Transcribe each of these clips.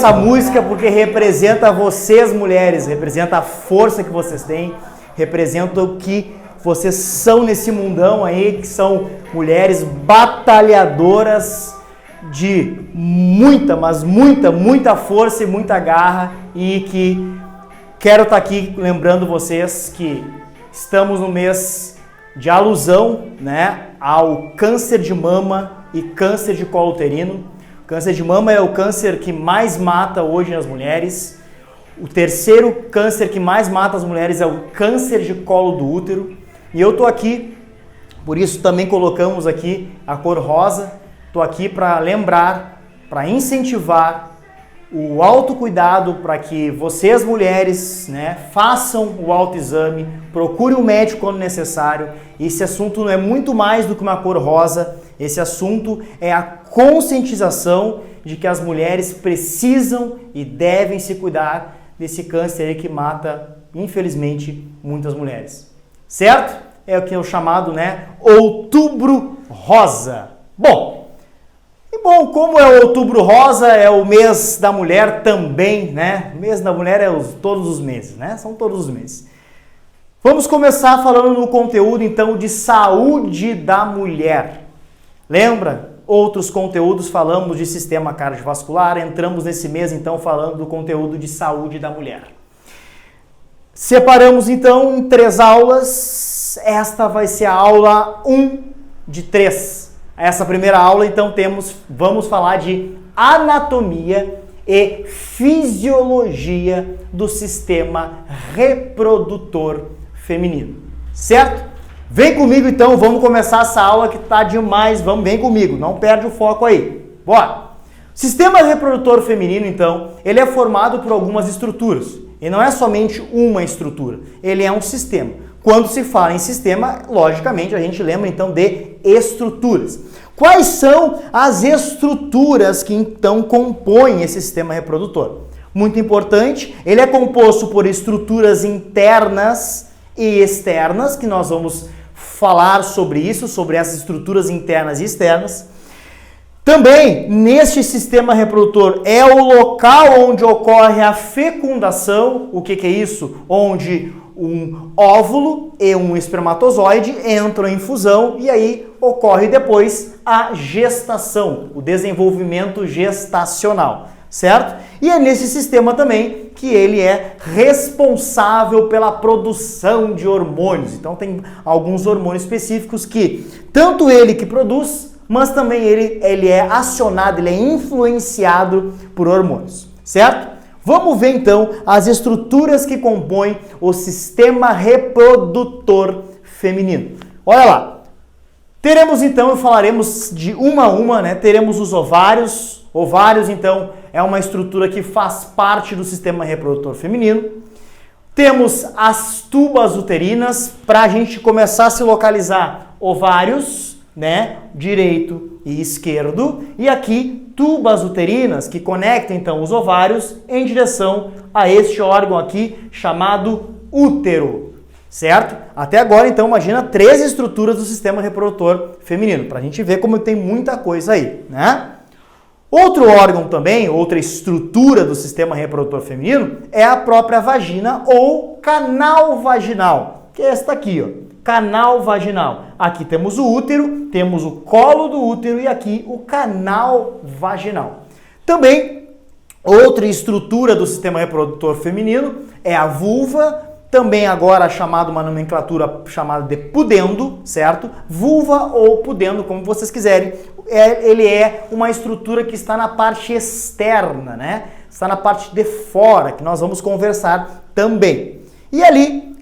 essa música porque representa vocês, mulheres, representa a força que vocês têm, representa o que vocês são nesse mundão aí, que são mulheres batalhadoras de muita, mas muita força e muita garra, e que quero estar aqui lembrando vocês que estamos no mês de alusão, né, ao câncer de mama e câncer de colo uterino. O câncer de mama é o câncer que mais mata hoje nas mulheres. O terceiro câncer que mais mata as mulheres é o câncer de colo do útero. E eu tô aqui, por isso também colocamos aqui a cor rosa. Tô aqui para lembrar, para incentivar o autocuidado, para que vocês, mulheres, né, façam o autoexame, procure um médico quando necessário. Esse assunto não é muito mais do que uma cor rosa. Esse assunto é a conscientização de que as mulheres precisam e devem se cuidar desse câncer aí que mata, infelizmente, muitas mulheres. Certo? É o que é o chamado, né, Outubro Rosa. Bom, como é o Outubro Rosa, é o mês da mulher também, né? O mês da mulher é todos os meses, né? São todos os meses. Vamos começar falando no conteúdo, então, de saúde da mulher. Lembra? Outros conteúdos falamos de sistema cardiovascular, entramos nesse mês, então, falando do conteúdo de saúde da mulher. Separamos, então, em 3 aulas. Esta vai ser a aula 1 de 3. Essa primeira aula, então, vamos falar de anatomia e fisiologia do sistema reprodutor feminino. Certo? Vem comigo, então, vamos começar essa aula que tá demais. Vem comigo, não perde o foco aí. Bora! O sistema reprodutor feminino, então, ele é formado por algumas estruturas. E não é somente uma estrutura, ele é um sistema. Quando se fala em sistema, logicamente, a gente lembra então de estruturas. Quais são as estruturas que então compõem esse sistema reprodutor? Muito importante, ele é composto por estruturas internas e externas, que nós vamos falar sobre isso, sobre essas estruturas internas e externas. Também, neste sistema reprodutor, é o local onde ocorre a fecundação. O que é isso? Onde um óvulo e um espermatozoide entram em fusão e aí ocorre depois a gestação, o desenvolvimento gestacional, certo? E é nesse sistema também que ele é responsável pela produção de hormônios. Então tem alguns hormônios específicos que tanto ele que produz, mas também ele é acionado, ele é influenciado por hormônios, certo? Vamos ver então as estruturas que compõem o sistema reprodutor feminino. Olha lá. Teremos então, falaremos de uma a uma, né? Teremos os ovários. Ovários, então, é uma estrutura que faz parte do sistema reprodutor feminino. Temos as tubas uterinas, para a gente começar a se localizar. Ovários, né? Direito e esquerdo. E aqui, tubas uterinas que conectam então os ovários em direção a este órgão aqui chamado útero, certo? Até agora, então, imagina 3 estruturas do sistema reprodutor feminino, para a gente ver como tem muita coisa aí, né? Outro órgão também, outra estrutura do sistema reprodutor feminino é a própria vagina ou canal vaginal, que é esta aqui, ó. Canal vaginal. Aqui temos o útero, temos o colo do útero e aqui o canal vaginal. Também, outra estrutura do sistema reprodutor feminino é a vulva, também agora chamada uma nomenclatura chamada de pudendo, certo? Vulva ou pudendo, como vocês quiserem. Ele é uma estrutura que está na parte externa, né? Está na parte de fora, que nós vamos conversar também. E ali,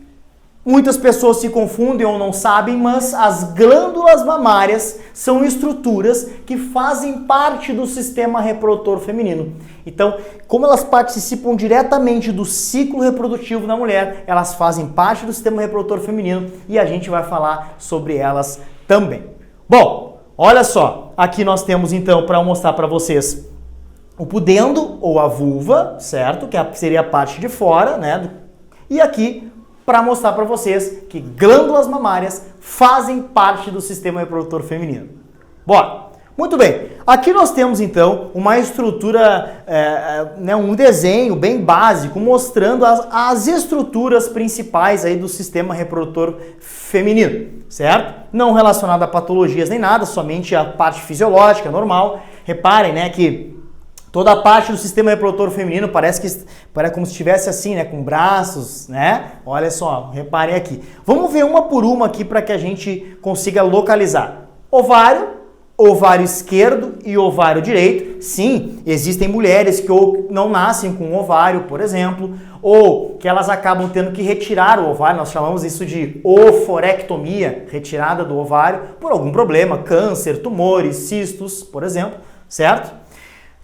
muitas pessoas se confundem ou não sabem, mas as glândulas mamárias são estruturas que fazem parte do sistema reprodutor feminino. Então, como elas participam diretamente do ciclo reprodutivo da mulher, elas fazem parte do sistema reprodutor feminino e a gente vai falar sobre elas também. Bom, olha só, aqui nós temos então para mostrar para vocês o pudendo ou a vulva, certo? Que seria a parte de fora, né? E aqui para mostrar para vocês que glândulas mamárias fazem parte do sistema reprodutor feminino. Bora! Muito bem, aqui nós temos então uma estrutura, um desenho bem básico mostrando as estruturas principais aí do sistema reprodutor feminino, certo? Não relacionado a patologias nem nada, somente a parte fisiológica normal. Reparem, né, que toda a parte do sistema reprodutor feminino parece como se estivesse assim, né, com braços, né? Olha só, reparem aqui. Vamos ver uma por uma aqui para que a gente consiga localizar. Ovário esquerdo e ovário direito. Sim, existem mulheres que ou não nascem com ovário, por exemplo, ou que elas acabam tendo que retirar o ovário. Nós chamamos isso de oforectomia, retirada do ovário, por algum problema, câncer, tumores, cistos, por exemplo, certo?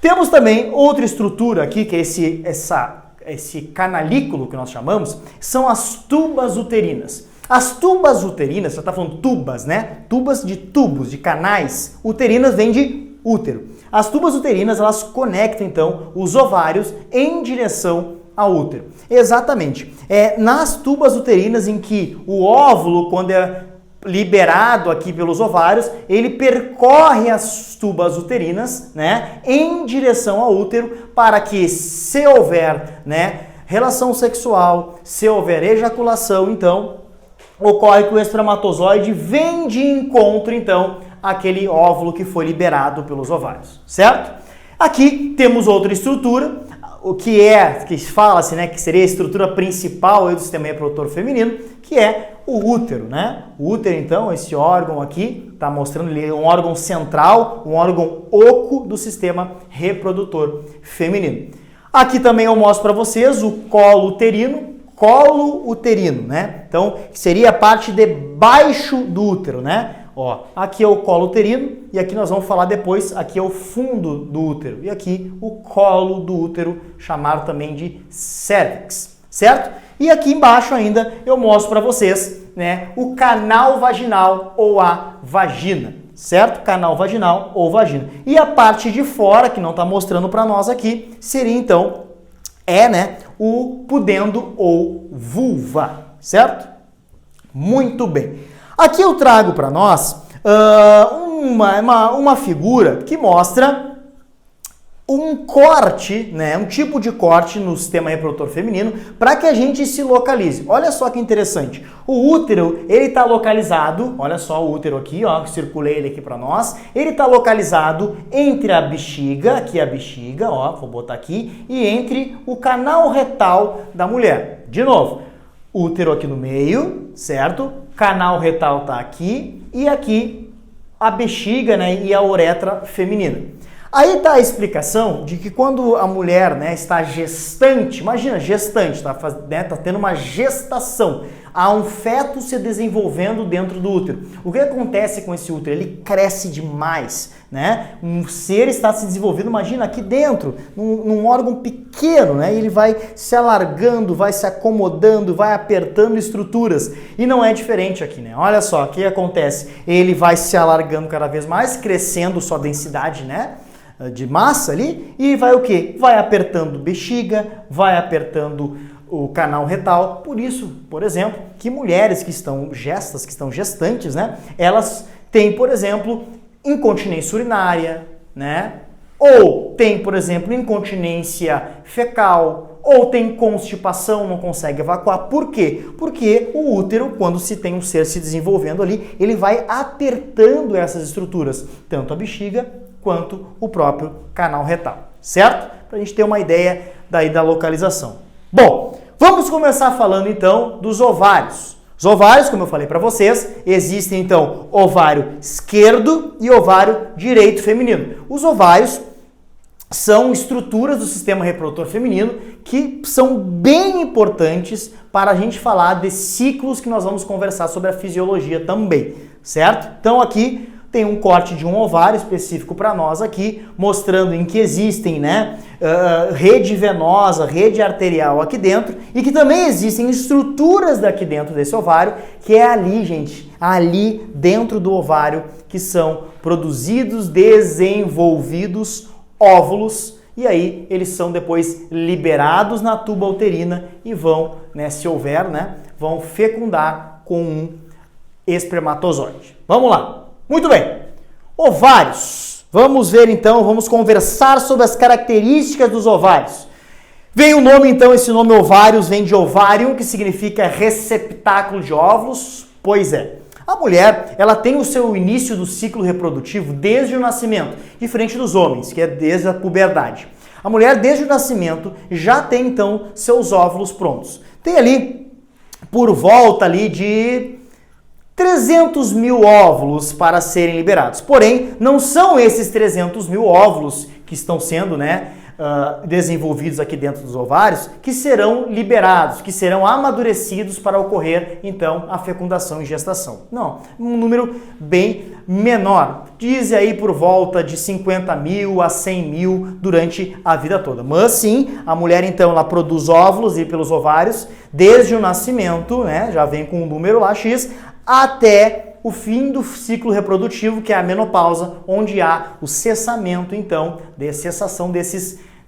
Temos também outra estrutura aqui, que é esse canalículo que nós chamamos, são as tubas uterinas. As tubas uterinas, você está falando tubas, né? Tubas de tubos, de canais. Uterinas vem de útero. As tubas uterinas, elas conectam, então, os ovários em direção ao útero. Exatamente. É nas tubas uterinas em que o óvulo, quando é liberado aqui pelos ovários, ele percorre as tubas uterinas, né, em direção ao útero, para que, se houver, né, relação sexual, se houver ejaculação, então ocorre que o espermatozoide vem de encontro, então, àquele óvulo que foi liberado pelos ovários, certo? Aqui temos outra estrutura, o que fala-se, né, que seria a estrutura principal do sistema reprodutor feminino, que é o útero, né? O útero, então, esse órgão aqui, está mostrando ali um órgão central, um órgão oco do sistema reprodutor feminino. Aqui também eu mostro para vocês o colo uterino, né? Então, seria a parte de baixo do útero, né? Ó, aqui é o colo uterino e aqui nós vamos falar depois, aqui é o fundo do útero e aqui o colo do útero, chamado também de cérvix, certo? E aqui embaixo ainda eu mostro para vocês, né, o canal vaginal ou a vagina, certo? Canal vaginal ou vagina. E a parte de fora, que não está mostrando para nós aqui, seria então, né, o pudendo ou vulva, certo? Muito bem. Aqui eu trago para nós uma figura que mostra um corte, né, um tipo de corte no sistema reprodutor feminino para que a gente se localize. Olha só que interessante. O útero, ele está localizado, olha só o útero aqui, ó, circulei ele aqui para nós. Ele está localizado entre a bexiga, aqui a bexiga, ó, vou botar aqui, e entre o canal retal da mulher. De novo, útero aqui no meio, certo? Canal retal está aqui e aqui a bexiga, né, e a uretra feminina. Aí está a explicação de que quando a mulher, né, está gestante, imagina, gestante, tá tendo uma gestação, há um feto se desenvolvendo dentro do útero. O que acontece com esse útero? Ele cresce demais, né? Um ser está se desenvolvendo, imagina, aqui dentro, num órgão pequeno, né? Ele vai se alargando, vai se acomodando, vai apertando estruturas. E não é diferente aqui, né? Olha só, o que acontece? Ele vai se alargando cada vez mais, crescendo sua densidade, né, de massa ali, e vai o quê? Vai apertando bexiga, vai apertando o canal retal. Por isso, por exemplo, que mulheres que estão gestantes, né, elas têm, por exemplo, incontinência urinária, né, ou tem, por exemplo, incontinência fecal, ou tem constipação, não consegue evacuar. Por quê? Porque o útero, quando se tem um ser se desenvolvendo ali, ele vai apertando essas estruturas, tanto a bexiga quanto o próprio canal retal, certo? Para a gente ter uma ideia daí da localização. Bom, vamos começar falando então dos ovários. Os ovários, como eu falei para vocês, existem então ovário esquerdo e ovário direito feminino. Os ovários são estruturas do sistema reprodutor feminino que são bem importantes para a gente falar de ciclos que nós vamos conversar sobre a fisiologia também, certo? Então aqui tem um corte de um ovário específico para nós aqui, mostrando em que existem, né, rede venosa, rede arterial aqui dentro, e que também existem estruturas daqui dentro desse ovário, que é ali, gente, ali dentro do ovário, que são produzidos, desenvolvidos óvulos, e aí eles são depois liberados na tuba uterina e vão, né, se houver, né, vão fecundar com um espermatozoide. Vamos lá. Muito bem. Ovários. Vamos ver então, vamos conversar sobre as características dos ovários. Vem o nome então, esse nome ovários vem de ovarium, que significa receptáculo de óvulos. Pois é, a mulher, ela tem o seu início do ciclo reprodutivo desde o nascimento, diferente dos homens, que é desde a puberdade. A mulher, desde o nascimento, já tem então seus óvulos prontos. Tem ali, por volta ali de 300 mil óvulos para serem liberados. Porém, não são esses 300 mil óvulos que estão sendo, desenvolvidos aqui dentro dos ovários, que serão liberados, que serão amadurecidos para ocorrer, então, a fecundação e gestação. Não, um número bem menor. Diz aí por volta de 50 mil a 100 mil durante a vida toda. Mas sim, a mulher, então, ela produz óvulos e pelos ovários desde o nascimento, já vem com um número lá, X, até o fim do ciclo reprodutivo, que é a menopausa, onde há o cessamento, então, cessação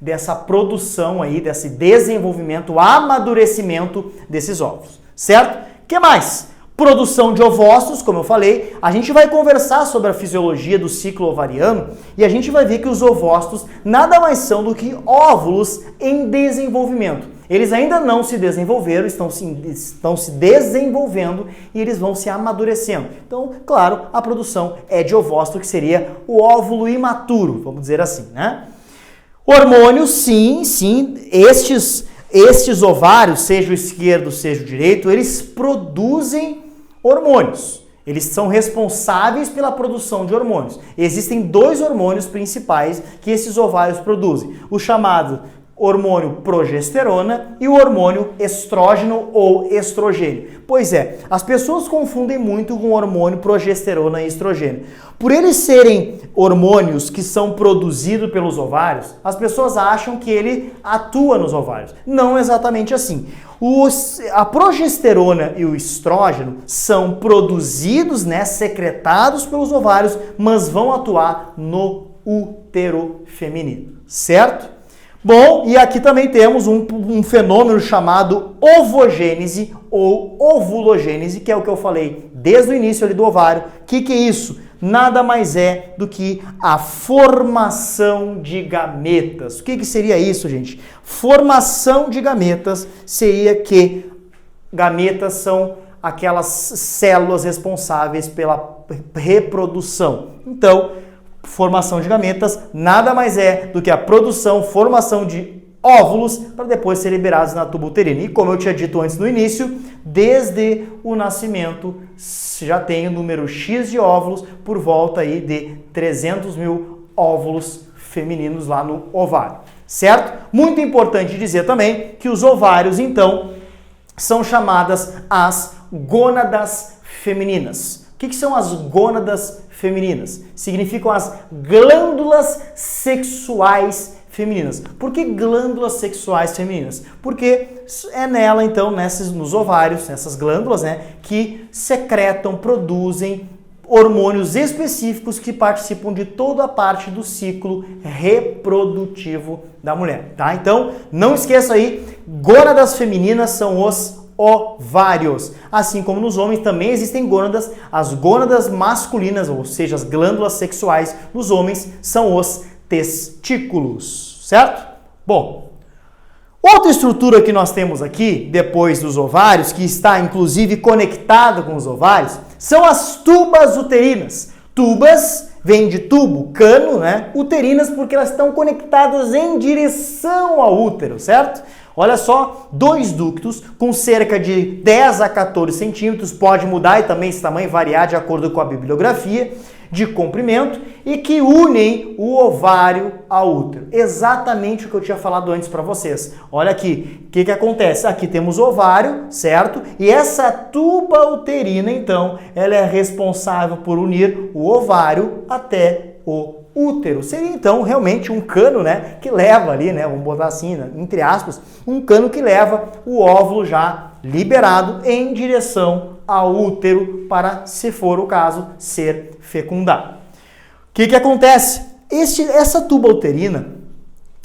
dessa produção aí, desse desenvolvimento, amadurecimento desses óvulos, certo? O que mais? Produção de ovócitos, como eu falei, a gente vai conversar sobre a fisiologia do ciclo ovariano e a gente vai ver que os ovócitos nada mais são do que óvulos em desenvolvimento. Eles ainda não se desenvolveram, estão se desenvolvendo e eles vão se amadurecendo. Então, claro, a produção é de ovócito, que seria o óvulo imaturo, vamos dizer assim, Hormônios, sim, estes ovários, seja o esquerdo, seja o direito, eles produzem hormônios. Eles são responsáveis pela produção de hormônios. Existem 2 hormônios principais que esses ovários produzem. O chamado hormônio progesterona e o hormônio estrógeno ou estrogênio. Pois é, as pessoas confundem muito com o hormônio progesterona e estrogênio. Por eles serem hormônios que são produzidos pelos ovários, as pessoas acham que ele atua nos ovários. Não exatamente assim. A progesterona e o estrógeno são produzidos, secretados pelos ovários, mas vão atuar no útero feminino, certo? Bom, e aqui também temos um fenômeno chamado ovogênese ou ovulogênese, que é o que eu falei desde o início ali do ovário. O que é isso? Nada mais é do que a formação de gametas. O que seria isso, gente? Formação de gametas seria que gametas são aquelas células responsáveis pela reprodução. Então, formação de gametas nada mais é do que a formação de óvulos para depois ser liberados na tuba uterina. E como eu tinha dito antes no início, desde o nascimento já tem o número X de óvulos por volta aí de 300 mil óvulos femininos lá no ovário, certo? Muito importante dizer também que os ovários, então, são chamadas as gônadas femininas. O que são as gônadas femininas? Significam as glândulas sexuais femininas. Por que glândulas sexuais femininas? Porque é nela, então, nos ovários, nessas glândulas, que secretam, produzem hormônios específicos que participam de toda a parte do ciclo reprodutivo da mulher, tá? Então, não esqueça aí, gônadas femininas são os ovários. Assim como nos homens também existem gônadas, as gônadas masculinas, ou seja, as glândulas sexuais nos homens são os testículos, certo? Bom, outra estrutura que nós temos aqui, depois dos ovários, que está inclusive conectada com os ovários, são as tubas uterinas. Tubas vem de tubo, cano, uterinas, porque elas estão conectadas em direção ao útero, certo? Olha só, 2 ductos com cerca de 10 a 14 centímetros, pode mudar e também esse tamanho variar de acordo com a bibliografia, de comprimento, e que unem o ovário ao útero. Exatamente o que eu tinha falado antes para vocês. Olha aqui, o que acontece? Aqui temos o ovário, certo? E essa tuba uterina, então, ela é responsável por unir o ovário até o útero. Seria então realmente um cano, que leva ali, vamos botar assim, entre aspas, um cano que leva o óvulo já liberado em direção ao útero para, se for o caso, ser fecundado. O que acontece? Essa tuba uterina,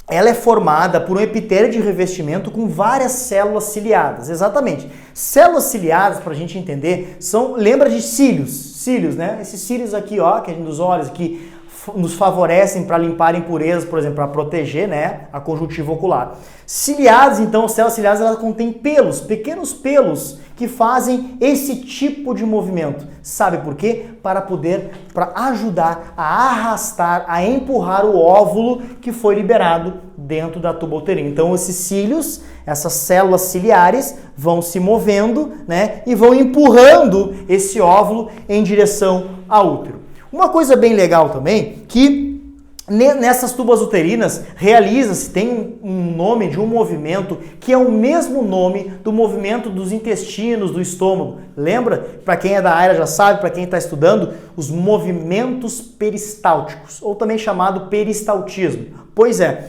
ela é formada por um epitélio de revestimento com várias células ciliadas, exatamente. Células ciliadas, para a gente entender, lembra de cílios, Esses cílios aqui, ó, que a gente dos olhos aqui, nos favorecem para limpar impurezas, por exemplo, para proteger, né, a conjuntiva ocular. Ciliares, então, as células ciliares, elas contêm pelos, pequenos pelos que fazem esse tipo de movimento. Sabe por quê? Para ajudar a arrastar, a empurrar o óvulo que foi liberado dentro da tuba uterina. Então, esses cílios, essas células ciliares vão se movendo, né, e vão empurrando esse óvulo em direção ao útero. Uma coisa bem legal também, que nessas tubas uterinas realiza-se, tem um nome de um movimento que é o mesmo nome do movimento dos intestinos, do estômago. Lembra? Para quem é da área já sabe, para quem está estudando, os movimentos peristálticos, ou também chamado peristaltismo. Pois é,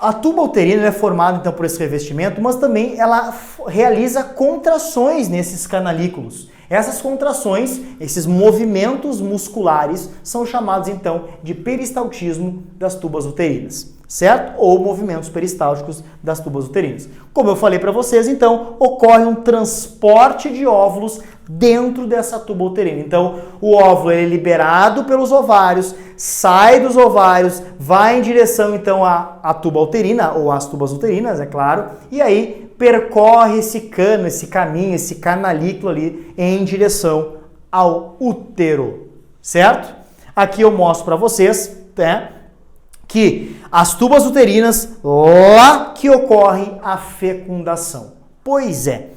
a tuba uterina é formada então por esse revestimento, mas também ela realiza contrações nesses canalículos. Essas contrações, esses movimentos musculares, são chamados então de peristaltismo das tubas uterinas, certo? Ou movimentos peristálticos das tubas uterinas. Como eu falei para vocês, então, ocorre um transporte de óvulos dentro dessa tuba uterina. Então, o óvulo é liberado pelos ovários, sai dos ovários, vai em direção então à tuba uterina, ou às tubas uterinas, é claro, e aí percorre esse cano, esse caminho, esse canalículo ali em direção ao útero, certo? Aqui eu mostro para vocês, né, que as tubas uterinas, lá que ocorre a fecundação. Pois é,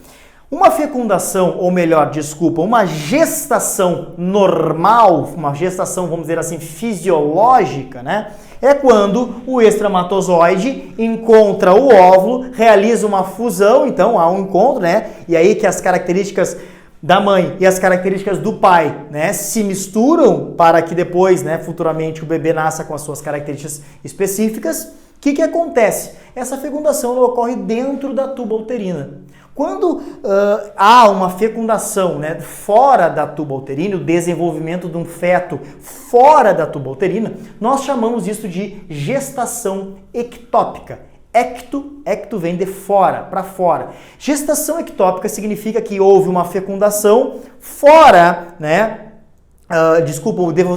uma fecundação, ou melhor, desculpa, uma gestação normal, uma gestação, vamos dizer assim, fisiológica, né? É quando o espermatozoide encontra o óvulo, realiza uma fusão, então há um encontro, né? E aí que as características da mãe e as características do pai, né, se misturam para que depois, né, futuramente o bebê nasça com as suas características específicas. O que acontece? Essa fecundação ocorre dentro da tuba uterina. Quando há uma fecundação, né, fora da tuba uterina, o desenvolvimento de um feto fora da tuba uterina, nós chamamos isso de gestação ectópica. Ecto vem de fora, para fora. Gestação ectópica significa que houve uma fecundação fora, né? O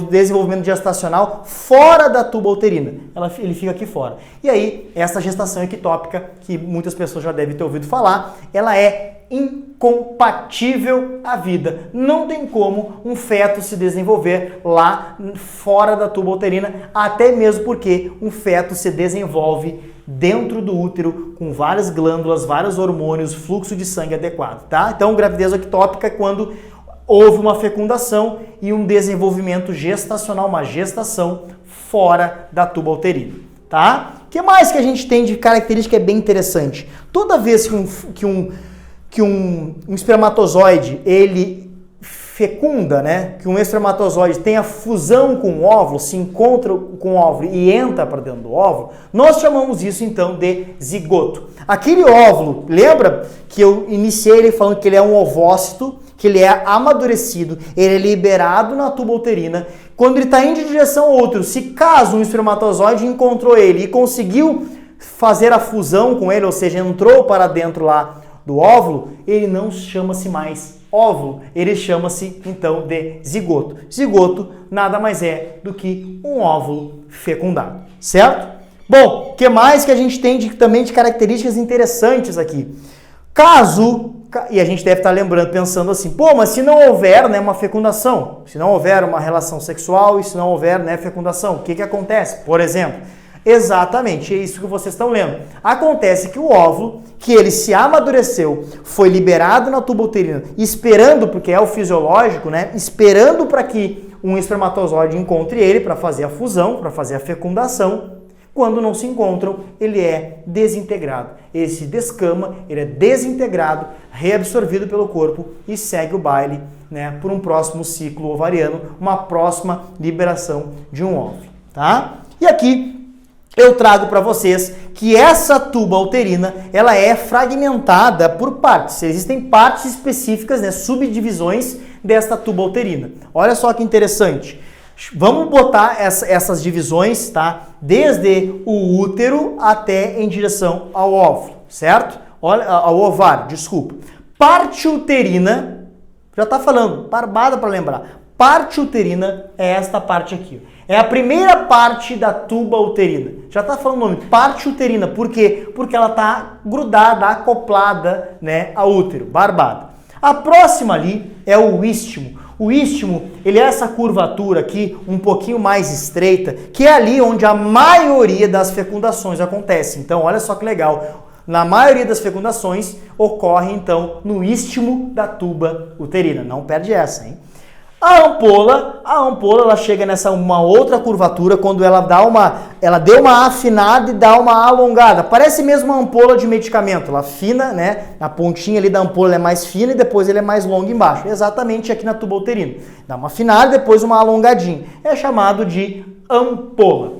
desenvolvimento gestacional fora da tuba uterina. Ele fica aqui fora. E aí, essa gestação ectópica, que muitas pessoas já devem ter ouvido falar, ela é incompatível à vida. Não tem como um feto se desenvolver lá fora da tuba uterina, até mesmo porque um feto se desenvolve dentro do útero, com várias glândulas, vários hormônios, fluxo de sangue adequado, tá? Então, gravidez ectópica é quando houve uma fecundação e um desenvolvimento gestacional, uma gestação fora da tuba uterina, tá? O que mais que a gente tem de característica é bem interessante? Toda vez que um espermatozoide, ele fecunda, né? Que um espermatozoide tem a fusão com o óvulo, se encontra com o óvulo e entra para dentro do óvulo, nós chamamos isso então de zigoto. Aquele óvulo, lembra que eu iniciei ele falando que ele é um ovócito, que ele é amadurecido, ele é liberado na tuba uterina. Quando ele está indo em direção ao útero, se caso um espermatozoide encontrou ele e conseguiu fazer a fusão com ele, ou seja, entrou para dentro lá do óvulo, ele não chama-se mais óvulo, ele chama-se então de zigoto. Zigoto nada mais é do que um óvulo fecundado, certo? Bom, o que mais que a gente tem também de características interessantes aqui? E a gente deve estar lembrando, pensando assim, pô, mas se não houver, né, uma fecundação, se não houver uma relação sexual e se não houver, né, fecundação, o que acontece? Por exemplo, exatamente, é isso que vocês estão lendo. Acontece que o óvulo, que ele se amadureceu, foi liberado na tuba uterina, esperando, porque é o fisiológico, né, esperando para que um espermatozoide encontre ele para fazer a fusão, para fazer a fecundação. Quando não se encontram, ele é desintegrado. Ele se descama, ele é desintegrado, reabsorvido pelo corpo e segue o baile, né, por um próximo ciclo ovariano, uma próxima liberação de um óvulo, tá? E aqui eu trago para vocês que essa tuba uterina, ela é fragmentada por partes. Existem partes específicas, né, subdivisões desta tuba uterina. Olha só que interessante. Vamos botar essas divisões, tá? Desde o útero até em direção ao óvulo, certo? Olha, ao ovário, desculpa. Parte uterina, já tá falando, barbada para lembrar. Parte uterina é esta parte aqui. É a primeira parte da tuba uterina. Já está falando o nome, parte uterina. Por quê? Porque ela está grudada, acoplada, né, ao útero, barbada. A próxima ali é o istmo. O istmo, ele é essa curvatura aqui, um pouquinho mais estreita, que é ali onde a maioria das fecundações acontece. Então, olha só que legal. Na maioria das fecundações, ocorre, então, no istmo da tuba uterina. Não perde essa, hein? A ampola ela chega nessa uma outra curvatura quando ela deu uma afinada e dá uma alongada. Parece mesmo uma ampola de medicamento. Ela fina, né? A pontinha ali da ampola é mais fina e depois ele é mais longo embaixo. Exatamente aqui na tuba uterina. Dá uma afinada e depois uma alongadinha. É chamado de ampola.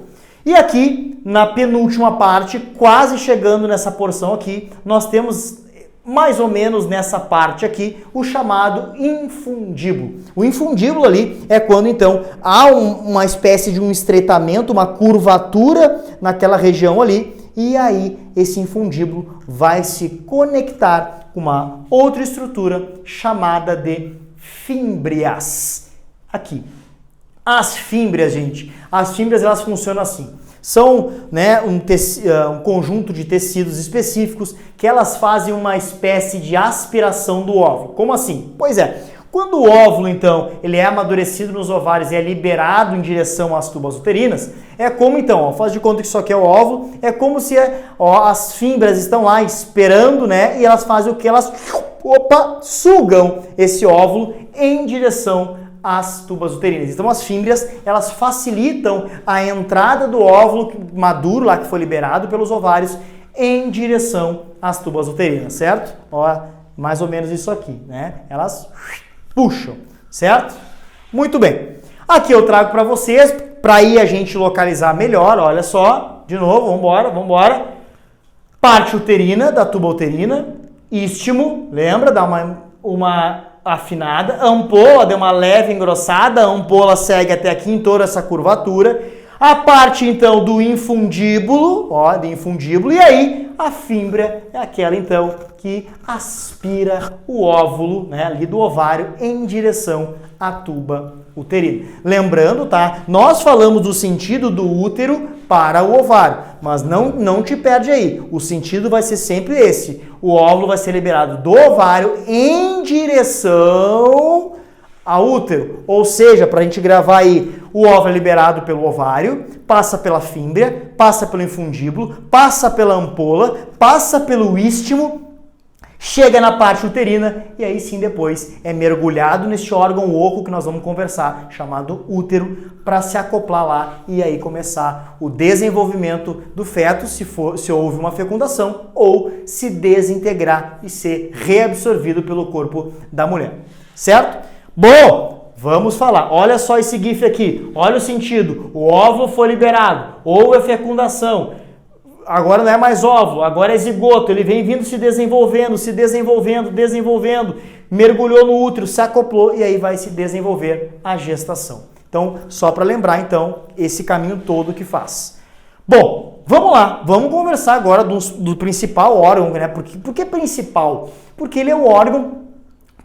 E aqui, na penúltima parte, quase chegando nessa porção aqui, nós temos mais ou menos nessa parte aqui, o chamado infundíbulo. O infundíbulo ali é quando, então, há uma espécie de um estreitamento, uma curvatura naquela região ali, e aí esse infundíbulo vai se conectar com uma outra estrutura chamada de fímbrias. Aqui. As fímbrias, gente, as fímbrias elas funcionam assim. São, né, um conjunto de tecidos específicos que elas fazem uma espécie de aspiração do óvulo. Como assim? Pois é, quando o óvulo, então, ele é amadurecido nos ovários e é liberado em direção às tubas uterinas, é como, então, ó, faz de conta que isso aqui é o óvulo, é como se as fímbrias estão lá esperando, né, e elas fazem o que? Elas, sugam esse óvulo em direção as tubas uterinas. Então as fímbrias, elas facilitam a entrada do óvulo maduro, lá que foi liberado pelos ovários, em direção às tubas uterinas, certo? Ó, mais ou menos isso aqui, né? Elas puxam, certo? Muito bem. Aqui eu trago para vocês, para aí a gente localizar melhor, olha só, de novo, vambora. Parte uterina, da tuba uterina, istmo, lembra? Dá uma afinada, a ampola deu uma leve engrossada, a ampola segue até aqui em toda essa curvatura, a parte então do infundíbulo, e aí a fímbria é aquela então que aspira o óvulo, né, ali do ovário em direção à tuba uterina. Lembrando, tá? Nós falamos do sentido do útero para o ovário, mas não te perde aí. O sentido vai ser sempre esse. O óvulo vai ser liberado do ovário em direção ao útero. Ou seja, para a gente gravar aí, o óvulo é liberado pelo ovário, passa pela fímbria, passa pelo infundíbulo, passa pela ampola, passa pelo istmo, chega na parte uterina e aí sim depois é mergulhado neste órgão oco que nós vamos conversar, chamado útero, para se acoplar lá e aí começar o desenvolvimento do feto, se houve uma fecundação, ou se desintegrar e ser reabsorvido pelo corpo da mulher. Certo? Bom, vamos falar. Olha só esse GIF aqui. Olha o sentido. O óvulo foi liberado. Houve a fecundação. Agora não é mais óvulo, agora é zigoto. Ele vem vindo se desenvolvendo, mergulhou no útero, se acoplou e aí vai se desenvolver a gestação. Então, só para lembrar, então, esse caminho todo que faz. Bom, vamos lá. Vamos conversar agora do principal órgão, né? Por que principal? Porque ele é o órgão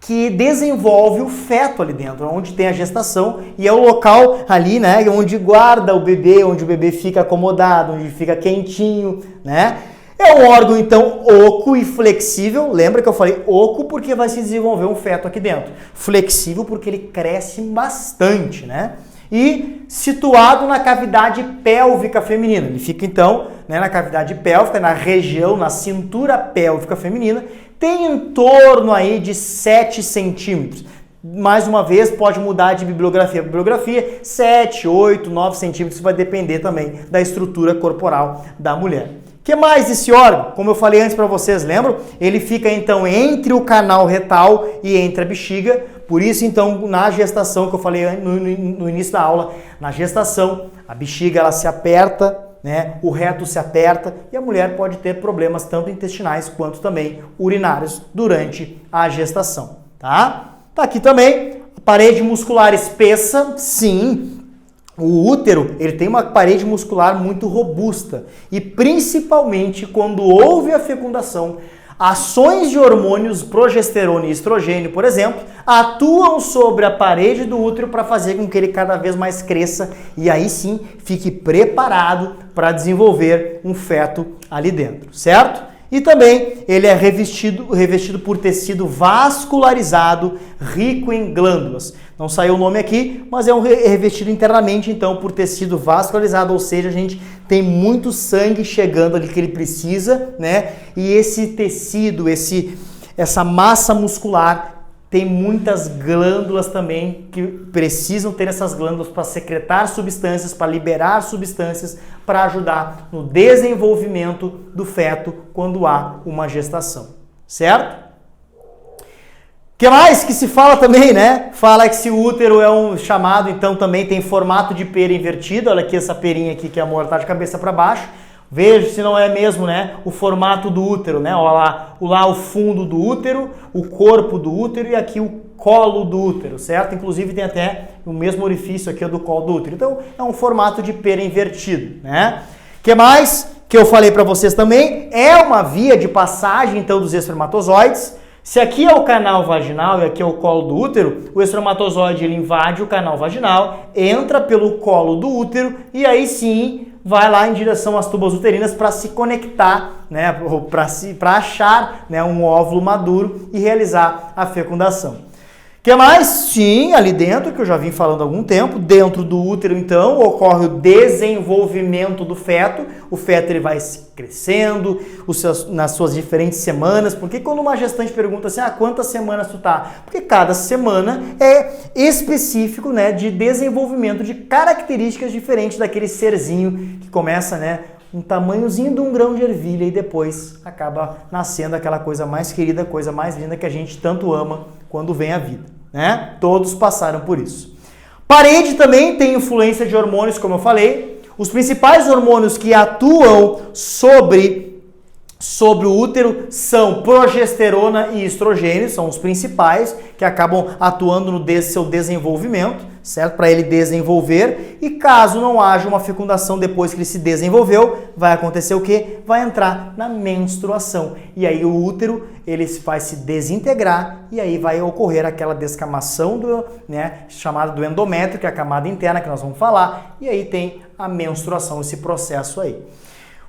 que desenvolve o feto ali dentro, onde tem a gestação e é o local ali, né, onde guarda o bebê, onde o bebê fica acomodado, onde fica quentinho, né? É um órgão, então, oco e flexível. Lembra que eu falei oco porque vai se desenvolver um feto aqui dentro. Flexível porque ele cresce bastante, né? E situado na cavidade pélvica feminina. Ele fica, então, né, na cavidade pélvica, na região, na cintura pélvica feminina. Tem em torno aí de 7 centímetros. Mais uma vez, pode mudar de bibliografia para bibliografia. 7, 8, 9 centímetros, vai depender também da estrutura corporal da mulher. O que mais desse órgão? Como eu falei antes para vocês, lembram? Ele fica, então, entre o canal retal e entre a bexiga. Por isso, então, na gestação, que eu falei no início da aula, na gestação, a bexiga ela se aperta, né? O reto se aperta e a mulher pode ter problemas tanto intestinais quanto também urinários durante a gestação, tá? Tá aqui também a parede muscular espessa, sim. O útero, ele tem uma parede muscular muito robusta e principalmente quando houve a fecundação, Ações de hormônios progesterona e estrogênio, por exemplo, atuam sobre a parede do útero para fazer com que ele cada vez mais cresça e aí sim fique preparado para desenvolver um feto ali dentro, certo? E também ele é revestido por tecido vascularizado, rico em glândulas. Não saiu o nome aqui, mas é revestido internamente, então, por tecido vascularizado, ou seja, a gente tem muito sangue chegando ali que ele precisa, né? E esse tecido, essa massa muscular tem muitas glândulas também que precisam ter essas glândulas para secretar substâncias, para liberar substâncias, para ajudar no desenvolvimento do feto quando há uma gestação, certo? O que mais que se fala também, né? Fala que se o útero é um chamado, então também tem formato de pera invertido. Olha aqui essa perinha aqui que a amor tá de cabeça para baixo. Veja se não é mesmo, né? O formato do útero, né? Olha lá o fundo do útero, o corpo do útero e aqui o colo do útero, certo? Inclusive tem até o mesmo orifício aqui do colo do útero. Então é um formato de pera invertido, né? O que mais que eu falei para vocês também? É uma via de passagem, então, dos espermatozoides. Se aqui é o canal vaginal e aqui é o colo do útero, o espermatozoide ele invade o canal vaginal, entra pelo colo do útero e aí sim vai lá em direção às tubas uterinas para se conectar, né, para achar, né, um óvulo maduro e realizar a fecundação. O que mais? Sim, ali dentro, que eu já vim falando há algum tempo, dentro do útero, então, ocorre o desenvolvimento do feto. O feto ele vai crescendo nas suas diferentes semanas. Porque quando uma gestante pergunta assim, quantas semanas tu tá? Porque cada semana é específico, né, de desenvolvimento de características diferentes daquele serzinho que começa, né, um tamanhozinho de um grão de ervilha e depois acaba nascendo aquela coisa mais querida, coisa mais linda que a gente tanto ama quando vem a vida, né? Todos passaram por isso. Parede também tem influência de hormônios, como eu falei. Os principais hormônios que atuam sobre o útero são progesterona e estrogênio, são os principais que acabam atuando no seu desenvolvimento, certo? Para ele desenvolver, e caso não haja uma fecundação depois que ele se desenvolveu, vai acontecer o quê? Vai entrar na menstruação. E aí o útero, ele vai se desintegrar e aí vai ocorrer aquela descamação chamada do endométrio, que é a camada interna que nós vamos falar, e aí tem a menstruação, esse processo aí.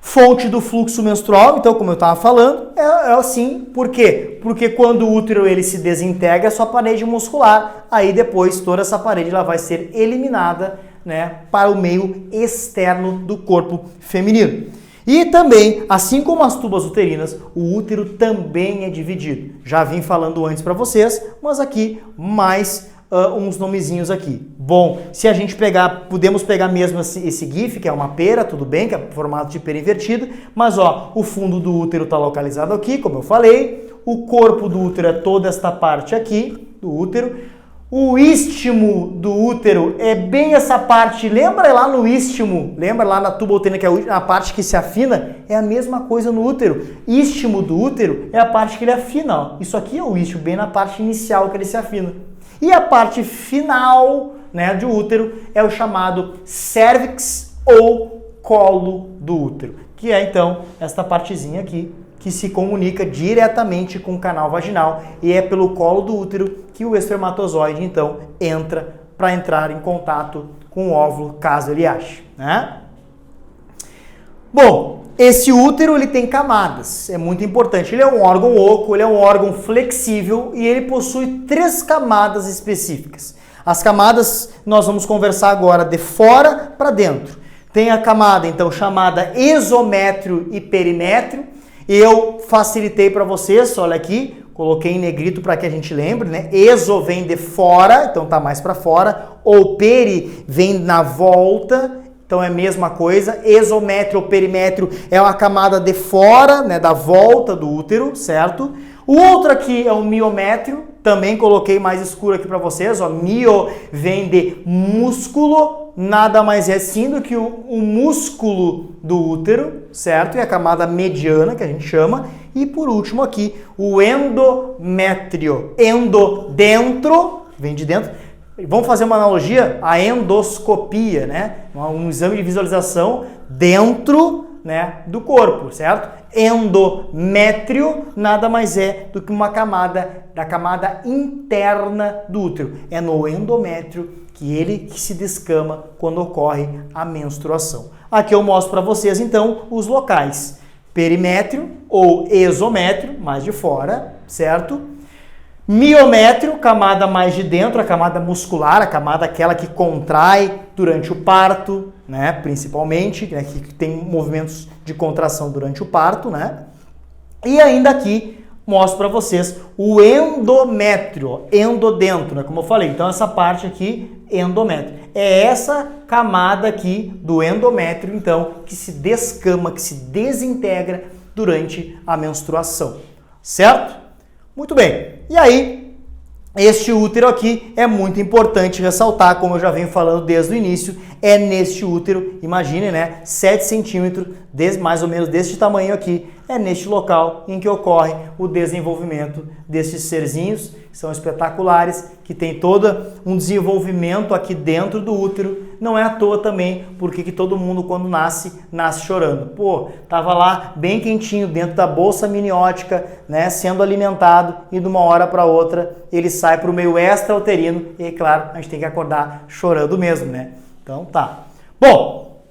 Fonte do fluxo menstrual, então, como eu estava falando, é assim. Por quê? Porque quando o útero ele se desintegra, a sua parede muscular, aí depois toda essa parede ela vai ser eliminada, né, para o meio externo do corpo feminino. E também, assim como as tubas uterinas, o útero também é dividido. Já vim falando antes para vocês, mas aqui mais uns nomezinhos aqui. Bom, se a gente podemos pegar mesmo esse GIF, que é uma pera, tudo bem, que é formato de pera invertido, mas o fundo do útero está localizado aqui, como eu falei, o corpo do útero é toda esta parte aqui do útero, o istmo do útero é bem essa parte, lembra lá no istmo, lembra lá na tuba uterina que é a parte que se afina? É a mesma coisa no útero. Istmo do útero é a parte que ele afina, ó. Isso aqui é o istmo, bem na parte inicial que ele se afina. E a parte final, né, do útero é o chamado cérvix ou colo do útero, que é então esta partezinha aqui que se comunica diretamente com o canal vaginal e é pelo colo do útero que o espermatozoide então entra para entrar em contato com o óvulo, caso ele ache, né? Bom, esse útero ele tem camadas, é muito importante. Ele é um órgão oco, ele é um órgão flexível e ele possui 3 camadas específicas. As camadas nós vamos conversar agora de fora para dentro. Tem a camada então chamada exométrio e perimétrio. Eu facilitei para vocês, olha aqui, coloquei em negrito para que a gente lembre, né? Exo vem de fora, então tá mais para fora, ou peri vem na volta. Então é a mesma coisa, exométrio ou perimétrio é uma camada de fora, né, da volta do útero, certo? O outro aqui é o miométrio, também coloquei mais escuro aqui para vocês, ó, mio vem de músculo, nada mais é sim do que o músculo do útero, certo? E a camada mediana, que a gente chama. E por último aqui, o endométrio, endo dentro, vem de dentro. Vamos fazer uma analogia à endoscopia, né? Um exame de visualização dentro né, do corpo, certo? Endométrio nada mais é do que uma camada da camada interna do útero. É no endométrio que se descama quando ocorre a menstruação. Aqui eu mostro para vocês então os locais: perimétrio ou exométrio, mais de fora, certo? Miométrio, camada mais de dentro, a camada muscular, a camada aquela que contrai durante o parto, né, principalmente, né, que tem movimentos de contração durante o parto, né? E ainda aqui mostro para vocês o endométrio, endodentro, né, como eu falei. Então essa parte aqui, endométrio. É essa camada aqui do endométrio, então, que se descama, que se desintegra durante a menstruação, certo? Muito bem. E aí, este útero aqui é muito importante ressaltar, como eu já venho falando desde o início, é neste útero, imagine, né, 7 centímetros, mais ou menos deste tamanho aqui, é neste local em que ocorre o desenvolvimento desses serzinhos, que são espetaculares, que tem todo um desenvolvimento aqui dentro do útero. Não é à toa também porque que todo mundo quando nasce chorando. Pô, tava lá bem quentinho dentro da bolsa amniótica, né, sendo alimentado, e de uma hora para outra ele sai para o meio extrauterino e, claro, a gente tem que acordar chorando mesmo, né? Então tá. Bom,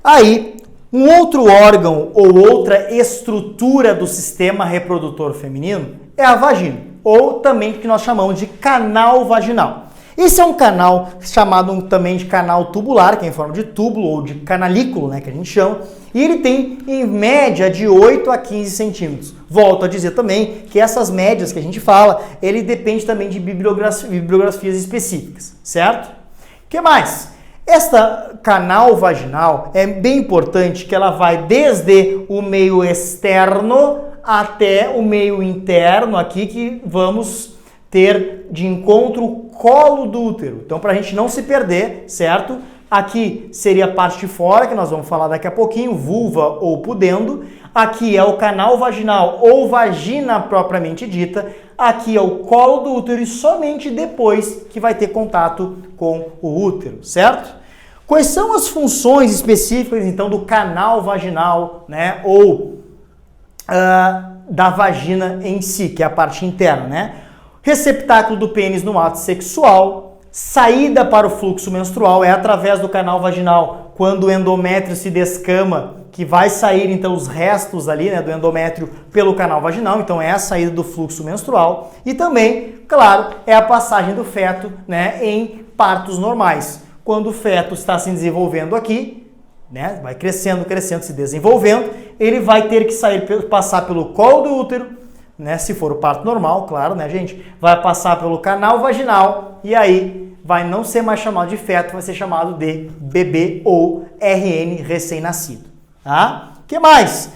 aí um outro órgão ou outra estrutura do sistema reprodutor feminino é a vagina, ou também que nós chamamos de canal vaginal. Esse é um canal chamado também de canal tubular, que é em forma de túbulo ou de canalículo, né, que a gente chama, e ele tem em média de 8 a 15 centímetros. Volto a dizer também que essas médias que a gente fala, ele depende também de bibliografias específicas, certo? O que mais? Esta canal vaginal é bem importante que ela vai desde o meio externo até o meio interno aqui, que vamos ter de encontro o colo do útero. Então, para a gente não se perder, certo? Aqui seria a parte de fora, que nós vamos falar daqui a pouquinho, vulva ou pudendo. Aqui é o canal vaginal ou vagina propriamente dita. Aqui é o colo do útero e somente depois que vai ter contato com o útero, certo? Quais são as funções específicas, então, do canal vaginal, né, ou da vagina em si, que é a parte interna, né? Receptáculo do pênis no ato sexual, saída para o fluxo menstrual é através do canal vaginal, quando o endométrio se descama, que vai sair, então, os restos ali, né, do endométrio pelo canal vaginal, então é a saída do fluxo menstrual. E também, claro, é a passagem do feto, né, em partos normais. Quando o feto está se desenvolvendo aqui, né, vai crescendo, se desenvolvendo, ele vai ter que passar pelo colo do útero, né, se for o parto normal, claro, né, gente, vai passar pelo canal vaginal e aí vai não ser mais chamado de feto, vai ser chamado de bebê ou RN, recém-nascido, tá? O que mais?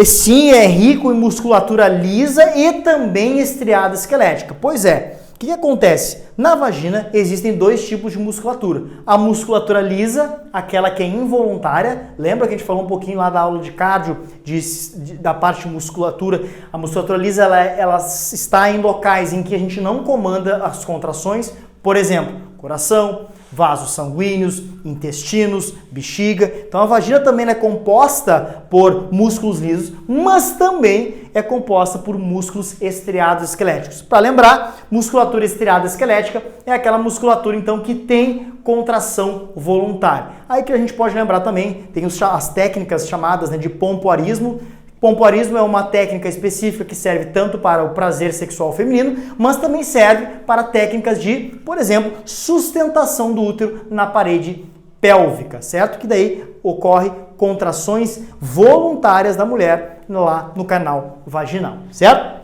Sim, é rico em musculatura lisa e também estriada esquelética. Pois é. O que acontece? Na vagina existem dois tipos de musculatura. A musculatura lisa, aquela que é involuntária. Lembra que a gente falou um pouquinho lá da aula de cardio, da parte de musculatura? A musculatura lisa ela está em locais em que a gente não comanda as contrações. Por exemplo, coração, vasos sanguíneos, intestinos, bexiga. Então a vagina também é composta por músculos lisos, mas também é composta por músculos estriados esqueléticos. Para lembrar, musculatura estriada esquelética é aquela musculatura então que tem contração voluntária. Aí que a gente pode lembrar também, tem as técnicas chamadas, né, de pompoarismo. Pompoarismo é uma técnica específica que serve tanto para o prazer sexual feminino, mas também serve para técnicas de, por exemplo, sustentação do útero na parede pélvica, certo? Que daí ocorre contrações voluntárias da mulher lá no canal vaginal, certo?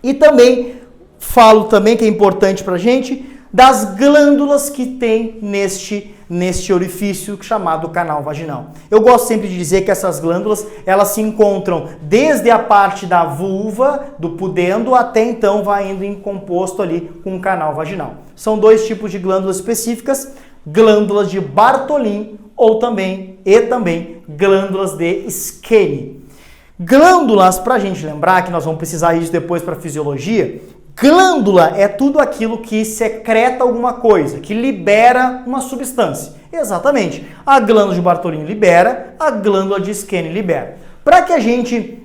E também falo também que é importante pra gente das glândulas que tem neste orifício chamado canal vaginal. Eu gosto sempre de dizer que essas glândulas, elas se encontram desde a parte da vulva, do pudendo, até então vai indo em composto ali com o canal vaginal. São dois tipos de glândulas específicas, glândulas de Bartholin ou também glândulas de Skene. Glândulas, para a gente lembrar, que nós vamos precisar isso depois para fisiologia, Glândula é tudo aquilo que secreta alguma coisa, que libera uma substância. Exatamente. A glândula de Bartholin libera, a glândula de Skene libera. Para que a gente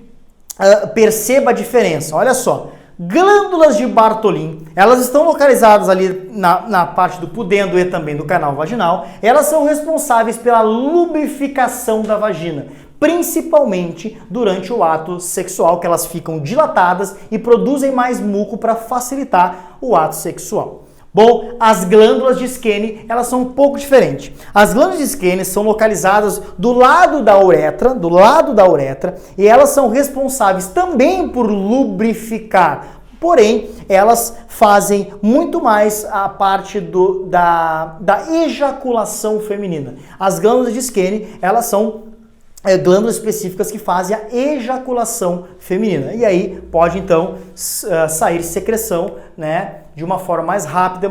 perceba a diferença, olha só. Glândulas de Bartholin, elas estão localizadas ali na parte do pudendo e também do canal vaginal. Elas são responsáveis pela lubrificação da vagina, principalmente durante o ato sexual, que elas ficam dilatadas e produzem mais muco para facilitar o ato sexual. Bom, as glândulas de Skene, elas são um pouco diferentes. As glândulas de Skene são localizadas do lado da uretra, e elas são responsáveis também por lubrificar. Porém, elas fazem muito mais a parte da ejaculação feminina. As glândulas de Skene, elas são glândulas específicas que fazem a ejaculação feminina. E aí pode então sair secreção, né, de uma forma mais rápida,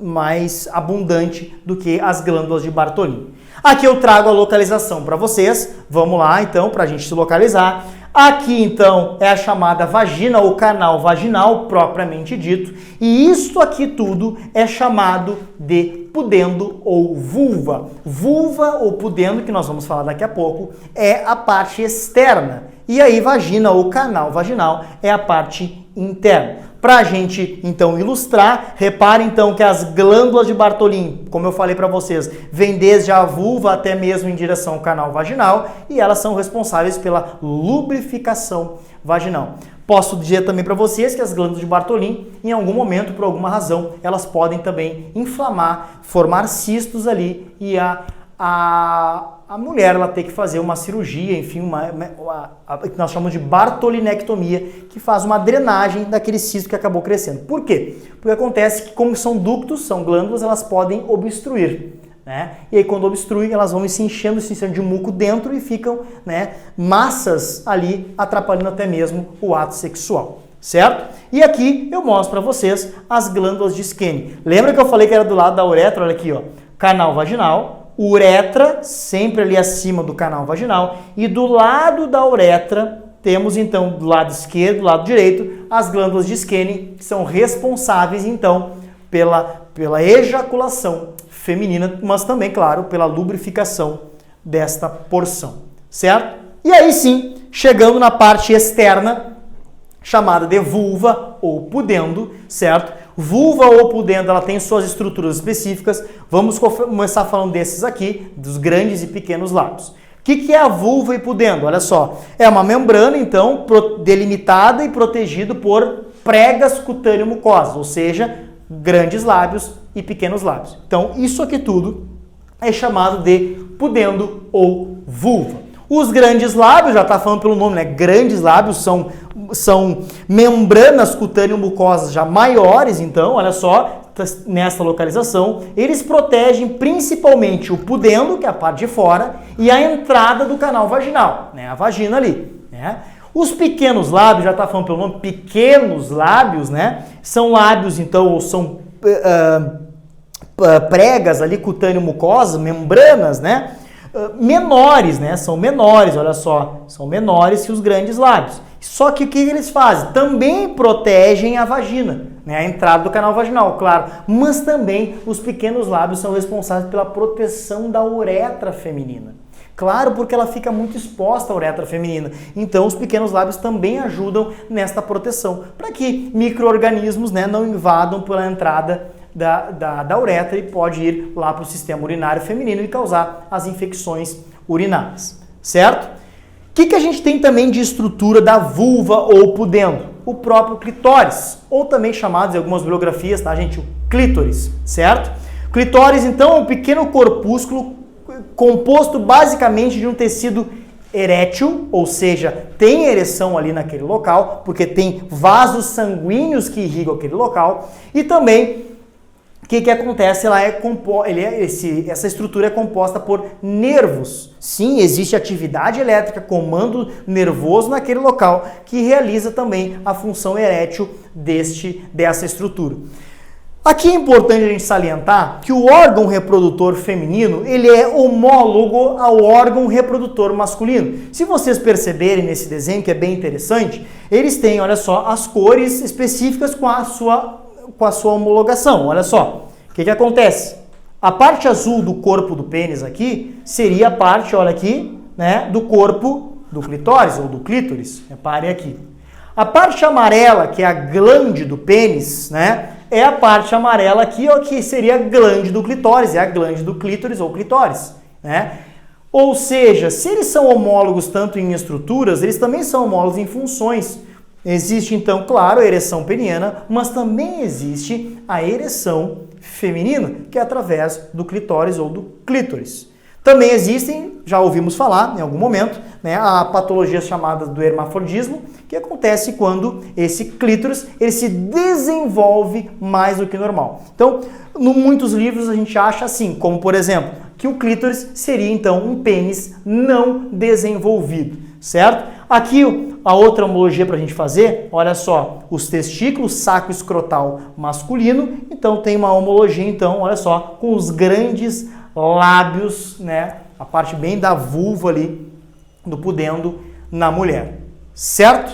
mais abundante do que as glândulas de Bartholin. Aqui eu trago a localização para vocês. Vamos lá então para a gente se localizar. Aqui então é a chamada vagina ou canal vaginal propriamente dito. E isso aqui tudo é chamado de pudendo ou vulva. Vulva ou pudendo, que nós vamos falar daqui a pouco, é a parte externa. E aí vagina ou canal vaginal é a parte interna. Para a gente, então, ilustrar, repare, então, que as glândulas de Bartholin, como eu falei para vocês, vêm desde a vulva até mesmo em direção ao canal vaginal e elas são responsáveis pela lubrificação vaginal. Posso dizer também para vocês que as glândulas de Bartholin, em algum momento, por alguma razão, elas podem também inflamar, formar cistos ali e a mulher ela tem que fazer uma cirurgia, enfim, que nós chamamos de bartolinectomia, que faz uma drenagem daquele cisto que acabou crescendo. Por quê? Porque acontece que, como são ductos, são glândulas, elas podem obstruir, né? E aí quando obstruem, elas vão se enchendo de muco dentro e ficam, né, massas ali, atrapalhando até mesmo o ato sexual, certo? E aqui eu mostro para vocês as glândulas de Skene. Lembra que eu falei que era do lado da uretra? Olha aqui, ó, canal vaginal, uretra, sempre ali acima do canal vaginal, e do lado da uretra temos então do lado esquerdo, do lado direito, as glândulas de Skene, que são responsáveis então pela ejaculação feminina, mas também, claro, pela lubrificação desta porção, certo? E aí sim, chegando na parte externa, chamada de vulva ou pudendo, certo? Vulva ou pudendo, ela tem suas estruturas específicas. Vamos começar falando desses aqui, dos grandes e pequenos lábios. O que é a vulva e pudendo? Olha só, é uma membrana, então, delimitada e protegida por pregas cutâneo-mucosas, ou seja, grandes lábios e pequenos lábios. Então, isso aqui tudo é chamado de pudendo ou vulva. Os grandes lábios, já está falando pelo nome, né? Grandes lábios são membranas cutâneo-mucosas já maiores, então, olha só, nessa localização, eles protegem principalmente o pudendo, que é a parte de fora, e a entrada do canal vaginal, né? A vagina ali, né? Os pequenos lábios, já está falando pelo nome, pequenos lábios, né? São lábios, então, ou são pregas ali cutâneo-mucosas, membranas, né? Menores, né? São menores, olha só, são menores que os grandes lábios. Só que o que eles fazem? Também protegem a vagina, né? A entrada do canal vaginal, claro. Mas também os pequenos lábios são responsáveis pela proteção da uretra feminina. Claro, porque ela fica muito exposta à uretra feminina. Então, os pequenos lábios também ajudam nesta proteção, para que micro-organismos, né, não invadam pela entrada da uretra e pode ir lá para o sistema urinário feminino e causar as infecções urinárias, certo? O que a gente tem também de estrutura da vulva ou pudendo? O próprio clitóris, ou também chamado em algumas bibliografias, tá, gente? O clítoris, certo? O clitóris, então, é um pequeno corpúsculo composto basicamente de um tecido erétil, ou seja, tem ereção ali naquele local, porque tem vasos sanguíneos que irrigam aquele local, e também o que acontece? Essa estrutura é composta por nervos. Sim, existe atividade elétrica, comando nervoso naquele local, que realiza também a função erétil dessa estrutura. Aqui é importante a gente salientar que o órgão reprodutor feminino, ele é homólogo ao órgão reprodutor masculino. Se vocês perceberem nesse desenho, que é bem interessante, eles têm, olha só, as cores específicas com a sua homologação. Olha só, o que acontece? A parte azul do corpo do pênis aqui seria a parte, olha aqui, né, do corpo do clitóris ou do clítoris. Reparem aqui. A parte amarela, que é a glande do pênis, né, é a parte amarela aqui, ó, que seria a glande do clitóris, é a glande do clítoris ou clitóris, né? Ou seja, se eles são homólogos tanto em estruturas, eles também são homólogos em funções. Existe então, claro, a ereção peniana, mas também existe a ereção feminina, que é através do clitóris ou do clítoris. Também existem, já ouvimos falar em algum momento, né, a patologia chamada do hermafrodismo, que acontece quando esse clítoris ele se desenvolve mais do que normal. Então, em muitos livros a gente acha assim, como por exemplo, que o clítoris seria então um pênis não desenvolvido, certo? Aqui a outra homologia para a gente fazer, olha só, os testículos, saco escrotal masculino, então tem uma homologia então, olha só, com os grandes lábios, né, a parte bem da vulva ali, do pudendo na mulher, certo?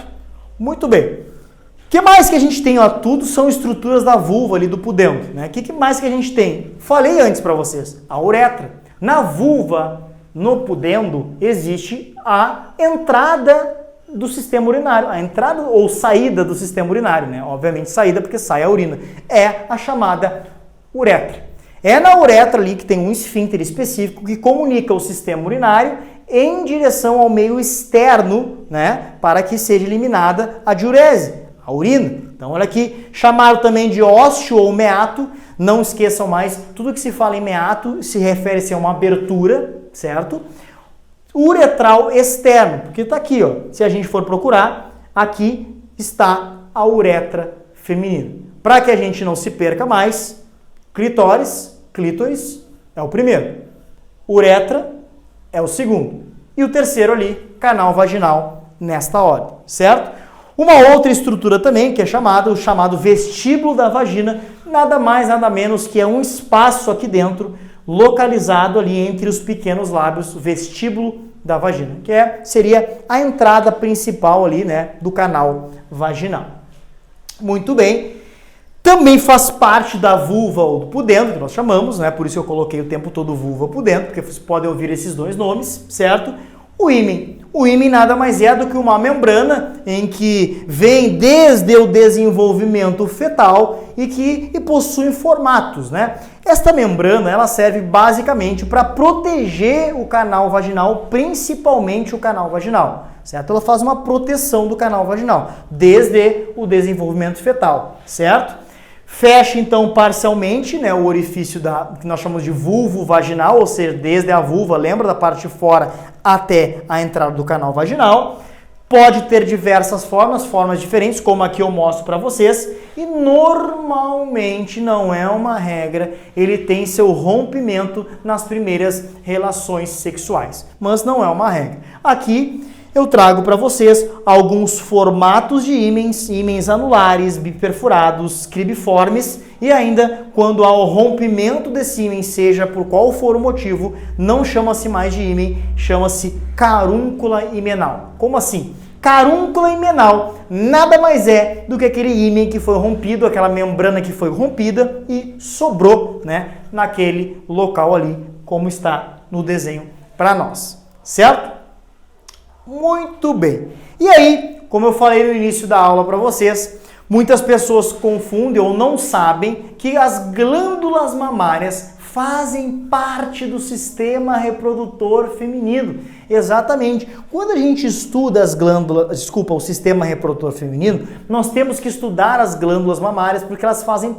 Muito bem. O que mais que a gente tem? Ó, tudo são estruturas da vulva ali, do pudendo, né? O que mais que a gente tem? Falei antes para vocês, a uretra. Na vulva, no pudendo, existe a entrada do sistema urinário, a entrada ou saída do sistema urinário, né? Obviamente saída porque sai a urina. É a chamada uretra. É na uretra ali que tem um esfíncter específico que comunica o sistema urinário em direção ao meio externo, né, para que seja eliminada a diurese, a urina. Então, olha aqui, chamaram também de ósseo ou meato. Não esqueçam mais, tudo que se fala em meato se refere-se a uma abertura, certo? Uretral externo, porque está aqui, ó. Se a gente for procurar, aqui está a uretra feminina. Para que a gente não se perca mais, clítoris é o primeiro, uretra é o segundo, e o terceiro ali, canal vaginal, nesta ordem, certo? Uma outra estrutura também, que é o chamado vestíbulo da vagina, nada mais, nada menos que é um espaço aqui dentro, localizado ali entre os pequenos lábios, vestíbulo da vagina, que seria a entrada principal ali, né, do canal vaginal. Muito bem. Também faz parte da vulva ou do pudendo, que nós chamamos, né? Por isso eu coloquei o tempo todo vulva pudendo, porque vocês podem ouvir esses dois nomes, certo? O ímen. O ímen nada mais é do que uma membrana em que vem desde o desenvolvimento fetal e possui formatos, né? Esta membrana, ela serve basicamente para proteger o canal vaginal, principalmente o canal vaginal, certo? Ela faz uma proteção do canal vaginal, desde o desenvolvimento fetal, certo? Fecha, então, parcialmente, né, o orifício que nós chamamos de vulvo vaginal, ou seja, desde a vulva, lembra da parte de fora até a entrada do canal vaginal. Pode ter diversas formas diferentes, como aqui eu mostro para vocês, e normalmente, não é uma regra, ele tem seu rompimento nas primeiras relações sexuais, mas não é uma regra. Aqui eu trago para vocês alguns formatos de ímens anulares, biperfurados, cribiformes, e ainda quando há o rompimento desse ímen, seja por qual for o motivo, não chama-se mais de ímen, chama-se carúncula imenal. Como assim? Carúncula imenal nada mais é do que aquele ímen que foi rompido, aquela membrana que foi rompida e sobrou, né, naquele local ali, como está no desenho para nós, certo? Muito bem. E aí, como eu falei no início da aula para vocês, muitas pessoas confundem ou não sabem que as glândulas mamárias fazem parte do sistema reprodutor feminino. Exatamente. Quando a gente estuda o sistema reprodutor feminino, nós temos que estudar as glândulas mamárias porque elas fazem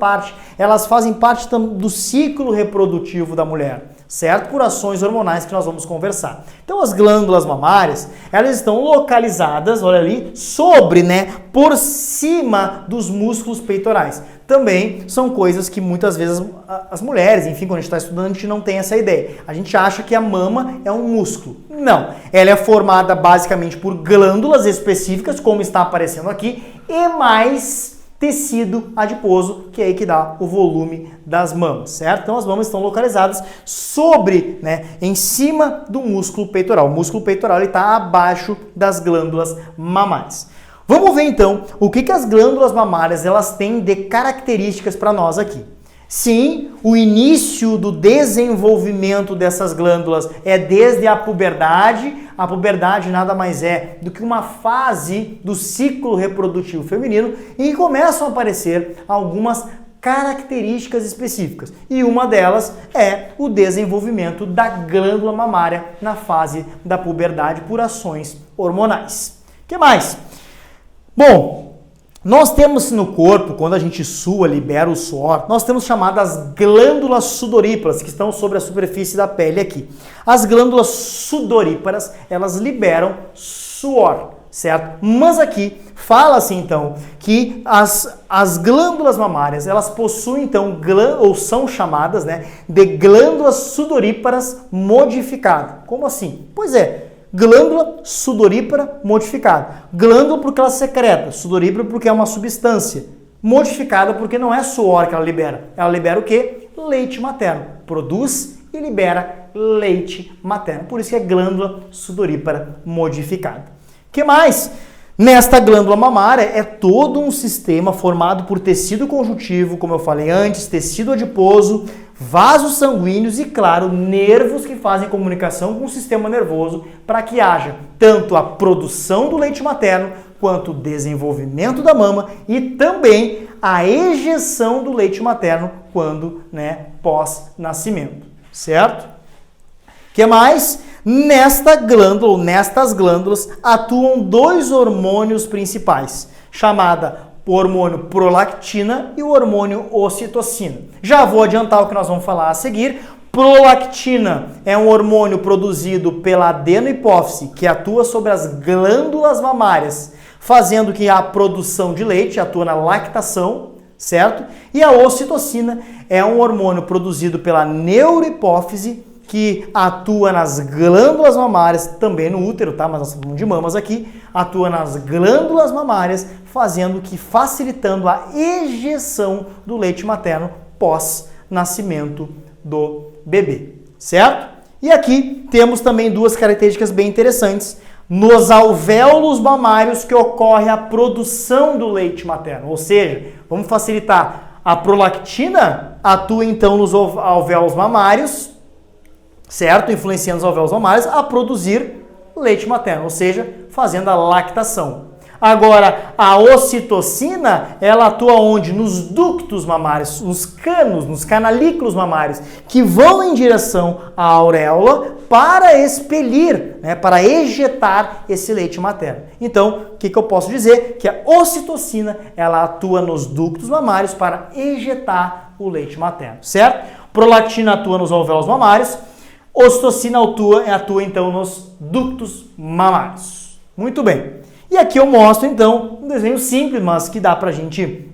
parte do ciclo reprodutivo da mulher, certo? Por ações hormonais que nós vamos conversar. Então as glândulas mamárias, elas estão localizadas, olha ali, por cima dos músculos peitorais. Também são coisas que muitas vezes as mulheres, enfim, quando a gente está estudando, a gente não tem essa ideia. A gente acha que a mama é um músculo. Não, ela é formada basicamente por glândulas específicas, como está aparecendo aqui, e mais tecido adiposo, que é aí que dá o volume das mamas, certo? Então as mamas estão localizadas sobre, em cima do músculo peitoral. O músculo peitoral está abaixo das glândulas mamárias. Vamos ver então o que as glândulas mamárias elas têm de características para nós aqui. Sim, o início do desenvolvimento dessas glândulas é desde a puberdade. A puberdade nada mais é do que uma fase do ciclo reprodutivo feminino em que começam a aparecer algumas características específicas. E uma delas é o desenvolvimento da glândula mamária na fase da puberdade por ações hormonais. O que mais? Bom, nós temos no corpo, quando a gente sua, libera o suor, nós temos chamadas glândulas sudoríparas, que estão sobre a superfície da pele aqui. As glândulas sudoríparas, elas liberam suor, certo? Mas aqui fala-se então que as glândulas mamárias, elas possuem então, ou são chamadas de glândulas sudoríparas modificadas. Como assim? Pois é. Glândula sudorípara modificada. Glândula porque ela secreta, sudorípara porque é uma substância. Modificada porque não é suor que ela libera. Ela libera o quê? Leite materno. Produz e libera leite materno. Por isso que é glândula sudorípara modificada. O que mais? Nesta glândula mamária é todo um sistema formado por tecido conjuntivo, como eu falei antes, tecido adiposo, vasos sanguíneos e, claro, nervos que fazem comunicação com o sistema nervoso para que haja tanto a produção do leite materno quanto o desenvolvimento da mama e também a ejeção do leite materno quando, pós-nascimento, certo? O que mais? Nesta glândula, ou nestas glândulas, atuam dois hormônios principais, chamada o hormônio prolactina e o hormônio ocitocina. Já vou adiantar o que nós vamos falar a seguir. Prolactina é um hormônio produzido pela adenohipófise que atua sobre as glândulas mamárias, fazendo que a produção de leite atua na lactação, certo? E a ocitocina é um hormônio produzido pela neurohipófise que atua nas glândulas mamárias, também no útero, tá? Mas nós estamos falando de mamas aqui, atua nas glândulas mamárias, facilitando a ejeção do leite materno pós-nascimento do bebê, certo? E aqui temos também duas características bem interessantes. Nos alvéolos mamários que ocorre a produção do leite materno, ou seja, vamos facilitar, a prolactina atua então nos alvéolos mamários, certo? Influenciando os alvéolos mamários a produzir leite materno, ou seja, fazendo a lactação. Agora, a ocitocina, ela atua onde? Nos ductos mamários, nos canos, nos canalículos mamários, que vão em direção à auréola para expelir, para ejetar esse leite materno. Então, o que eu posso dizer? Que a ocitocina, ela atua nos ductos mamários para ejetar o leite materno, certo? Prolactina atua nos alvéolos mamários, ocitocina atua então nos ductos mamários. Muito bem. E aqui eu mostro então um desenho simples, mas que dá pra gente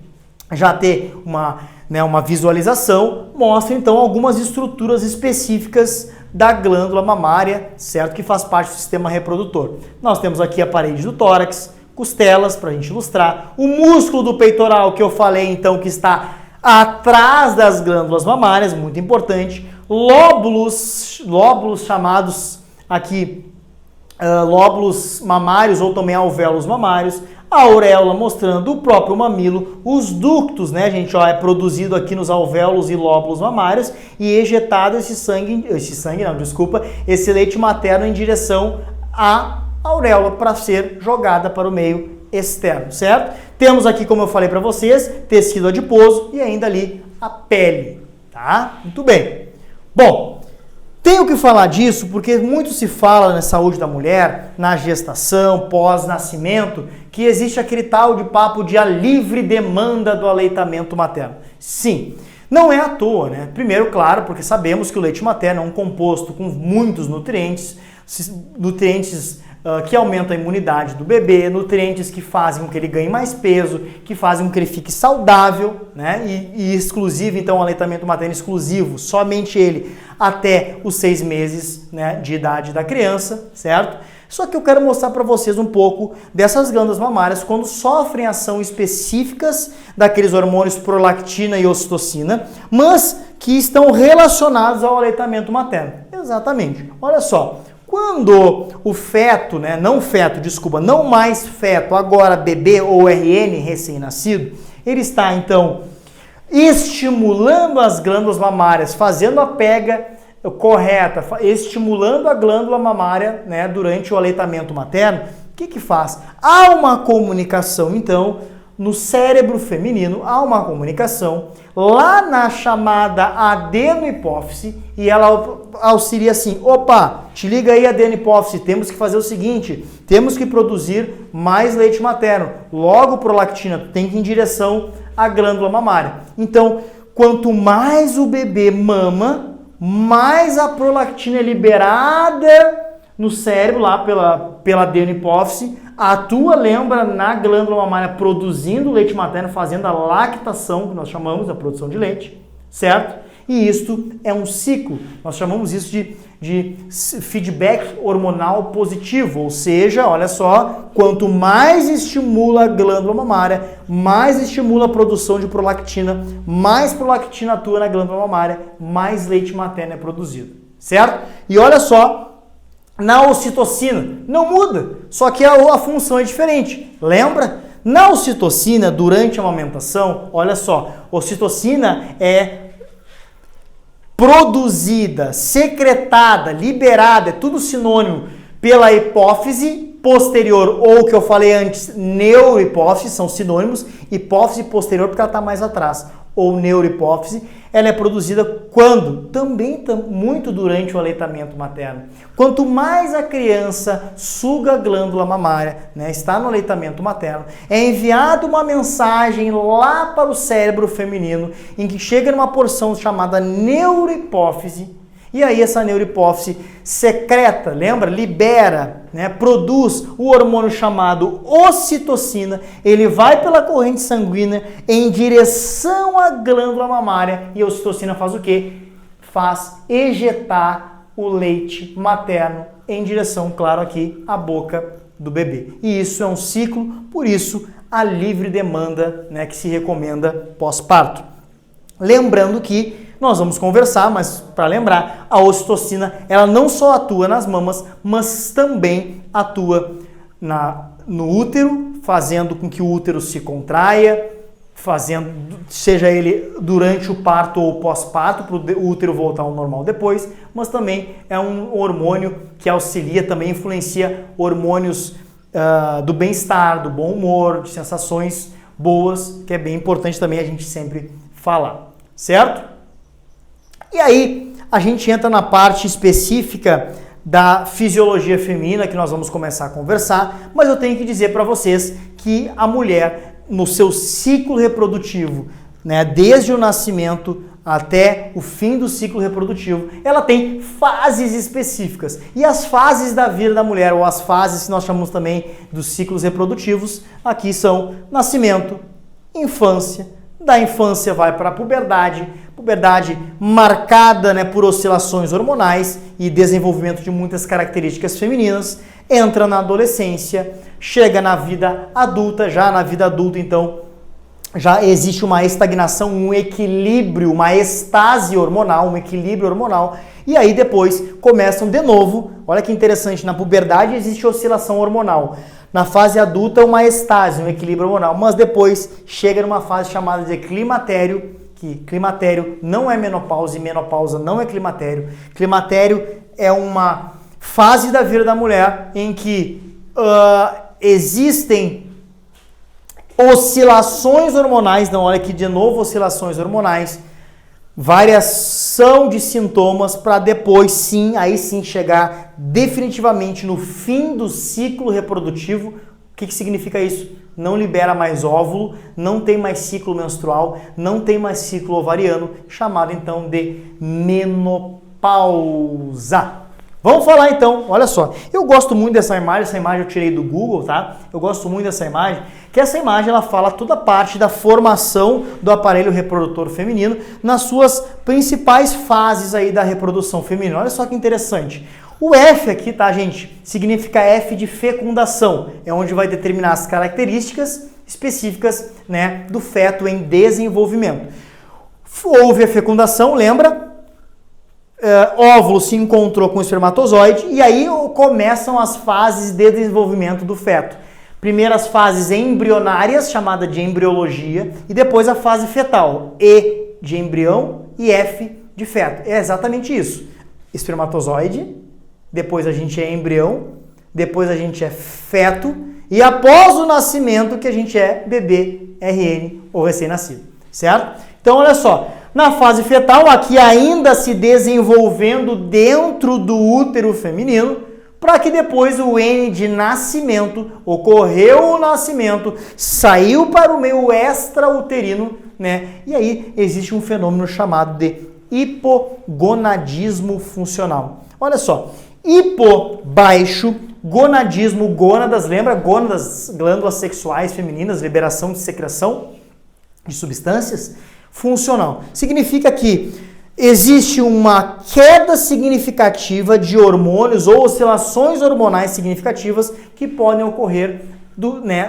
já ter uma visualização. Mostra então algumas estruturas específicas da glândula mamária, certo? Que faz parte do sistema reprodutor. Nós temos aqui a parede do tórax, costelas, pra gente ilustrar, o músculo do peitoral que eu falei então que está atrás das glândulas mamárias, muito importante, lóbulos chamados aqui lóbulos mamários ou também alvéolos mamários, a auréola mostrando o próprio mamilo, os ductos, gente, é produzido aqui nos alvéolos e lóbulos mamários e ejetado esse leite materno em direção à auréola para ser jogada para o meio externo, certo? Temos aqui, como eu falei para vocês, tecido adiposo e ainda ali a pele, tá? Muito bem. Bom, tenho que falar disso porque muito se fala na saúde da mulher, na gestação, pós-nascimento, que existe aquele tal de papo de a livre demanda do aleitamento materno. Sim, não é à toa, Primeiro, claro, porque sabemos que o leite materno é um composto com muitos nutrientes que aumentam a imunidade do bebê, nutrientes que fazem com que ele ganhe mais peso, que fazem com que ele fique saudável, e exclusivo, então, o aleitamento materno exclusivo, somente ele, até os 6 meses de idade da criança, certo? Só que eu quero mostrar para vocês um pouco dessas glândulas mamárias quando sofrem ação específicas daqueles hormônios prolactina e ocitocina, mas que estão relacionados ao aleitamento materno. Exatamente. Olha só, quando o feto, não mais feto, agora bebê ou RN, recém-nascido, ele está então estimulando as glândulas mamárias, fazendo a pega correta, estimulando a glândula mamária, né, durante o aleitamento materno. O que faz? Há uma comunicação, então, no cérebro feminino, há uma comunicação lá na chamada adenohipófise, e ela auxilia assim: opa, te liga aí, adenohipófise, temos que fazer o seguinte, temos que produzir mais leite materno, logo prolactina tem que ir em direção à glândula mamária. Então, quanto mais o bebê mama, mais a prolactina é liberada no cérebro, lá pela adenohipófise, atua, lembra, na glândula mamária, produzindo leite materno, fazendo a lactação, que nós chamamos a produção de leite, certo? E isto é um ciclo, nós chamamos isso de feedback hormonal positivo, ou seja, olha só, quanto mais estimula a glândula mamária, mais estimula a produção de prolactina, mais prolactina atua na glândula mamária, mais leite materno é produzido, certo? E olha só, na ocitocina, não muda, só que a função é diferente, lembra? Na ocitocina, durante a amamentação, olha só, ocitocina é produzida, secretada, liberada, é tudo sinônimo, pela hipófise posterior, ou o que eu falei antes, neurohipófise, são sinônimos, hipófise posterior porque ela está mais atrás, ou neurohipófise, ela é produzida quando? Também muito durante o aleitamento materno. Quanto mais a criança suga a glândula mamária, né, está no aleitamento materno, é enviada uma mensagem lá para o cérebro feminino, em que chega numa porção chamada neurohipófise, e aí essa neurohipófise secreta, lembra? Libera, né? Produz o hormônio chamado ocitocina, ele vai pela corrente sanguínea em direção à glândula mamária, e a ocitocina faz o quê? Faz ejetar o leite materno em direção, claro, aqui à boca do bebê. E isso é um ciclo, por isso a livre demanda, né, que se recomenda pós-parto. Lembrando que nós vamos conversar, mas para lembrar, a ocitocina, ela não só atua nas mamas, mas também atua no útero, fazendo com que o útero se contraia, seja ele durante o parto ou pós-parto, para o útero voltar ao normal depois, mas também é um hormônio que auxilia, também influencia hormônios do bem-estar, do bom humor, de sensações boas, que é bem importante também a gente sempre falar, certo? E aí a gente entra na parte específica da fisiologia feminina, que nós vamos começar a conversar, mas eu tenho que dizer para vocês que a mulher, no seu ciclo reprodutivo, né, desde o nascimento até o fim do ciclo reprodutivo, ela tem fases específicas. E as fases da vida da mulher, ou as fases que nós chamamos também dos ciclos reprodutivos, aqui são nascimento, infância, da infância vai para a puberdade marcada, né, por oscilações hormonais e desenvolvimento de muitas características femininas, entra na adolescência, chega na vida adulta, já na vida adulta, então, já existe uma estagnação, um equilíbrio, uma estase hormonal, um equilíbrio hormonal, e aí depois começam de novo, olha que interessante, na puberdade existe oscilação hormonal, na fase adulta uma estase, um equilíbrio hormonal, mas depois chega numa fase chamada de climatério, que climatério não é menopausa e menopausa não é climatério. Climatério é uma fase da vida da mulher em que existem oscilações hormonais, não, olha aqui de novo oscilações hormonais, variação de sintomas para depois sim, aí sim chegar definitivamente no fim do ciclo reprodutivo. O que significa isso? Não libera mais óvulo, não tem mais ciclo menstrual, não tem mais ciclo ovariano, chamado então de menopausa. Vamos falar então, olha só, eu gosto muito dessa imagem eu tirei do Google, tá? Eu gosto muito dessa imagem, que essa imagem ela fala toda a parte da formação do aparelho reprodutor feminino nas suas principais fases aí da reprodução feminina. Olha só que interessante. O F aqui, tá, gente, significa F de fecundação, é onde vai determinar as características específicas, né, do feto em desenvolvimento. Houve a fecundação, lembra? Óvulo se encontrou com o espermatozoide e aí começam as fases de desenvolvimento do feto. Primeiras fases embrionárias, chamada de embriologia, e depois a fase fetal, E de embrião e F de feto. É exatamente isso. Espermatozoide, depois a gente é embrião, depois a gente é feto, e após o nascimento que a gente é bebê, RN ou recém-nascido, certo? Então olha só, na fase fetal, aqui ainda se desenvolvendo dentro do útero feminino, para que depois o N de nascimento, ocorreu o nascimento, saiu para o meio extrauterino, né? E aí existe um fenômeno chamado de hipogonadismo funcional. Olha só, hipo, baixo, gonadismo, gônadas, lembra? Gônadas, glândulas sexuais femininas, liberação de secreção de substâncias, funcional. Significa que existe uma queda significativa de hormônios ou oscilações hormonais significativas que podem ocorrer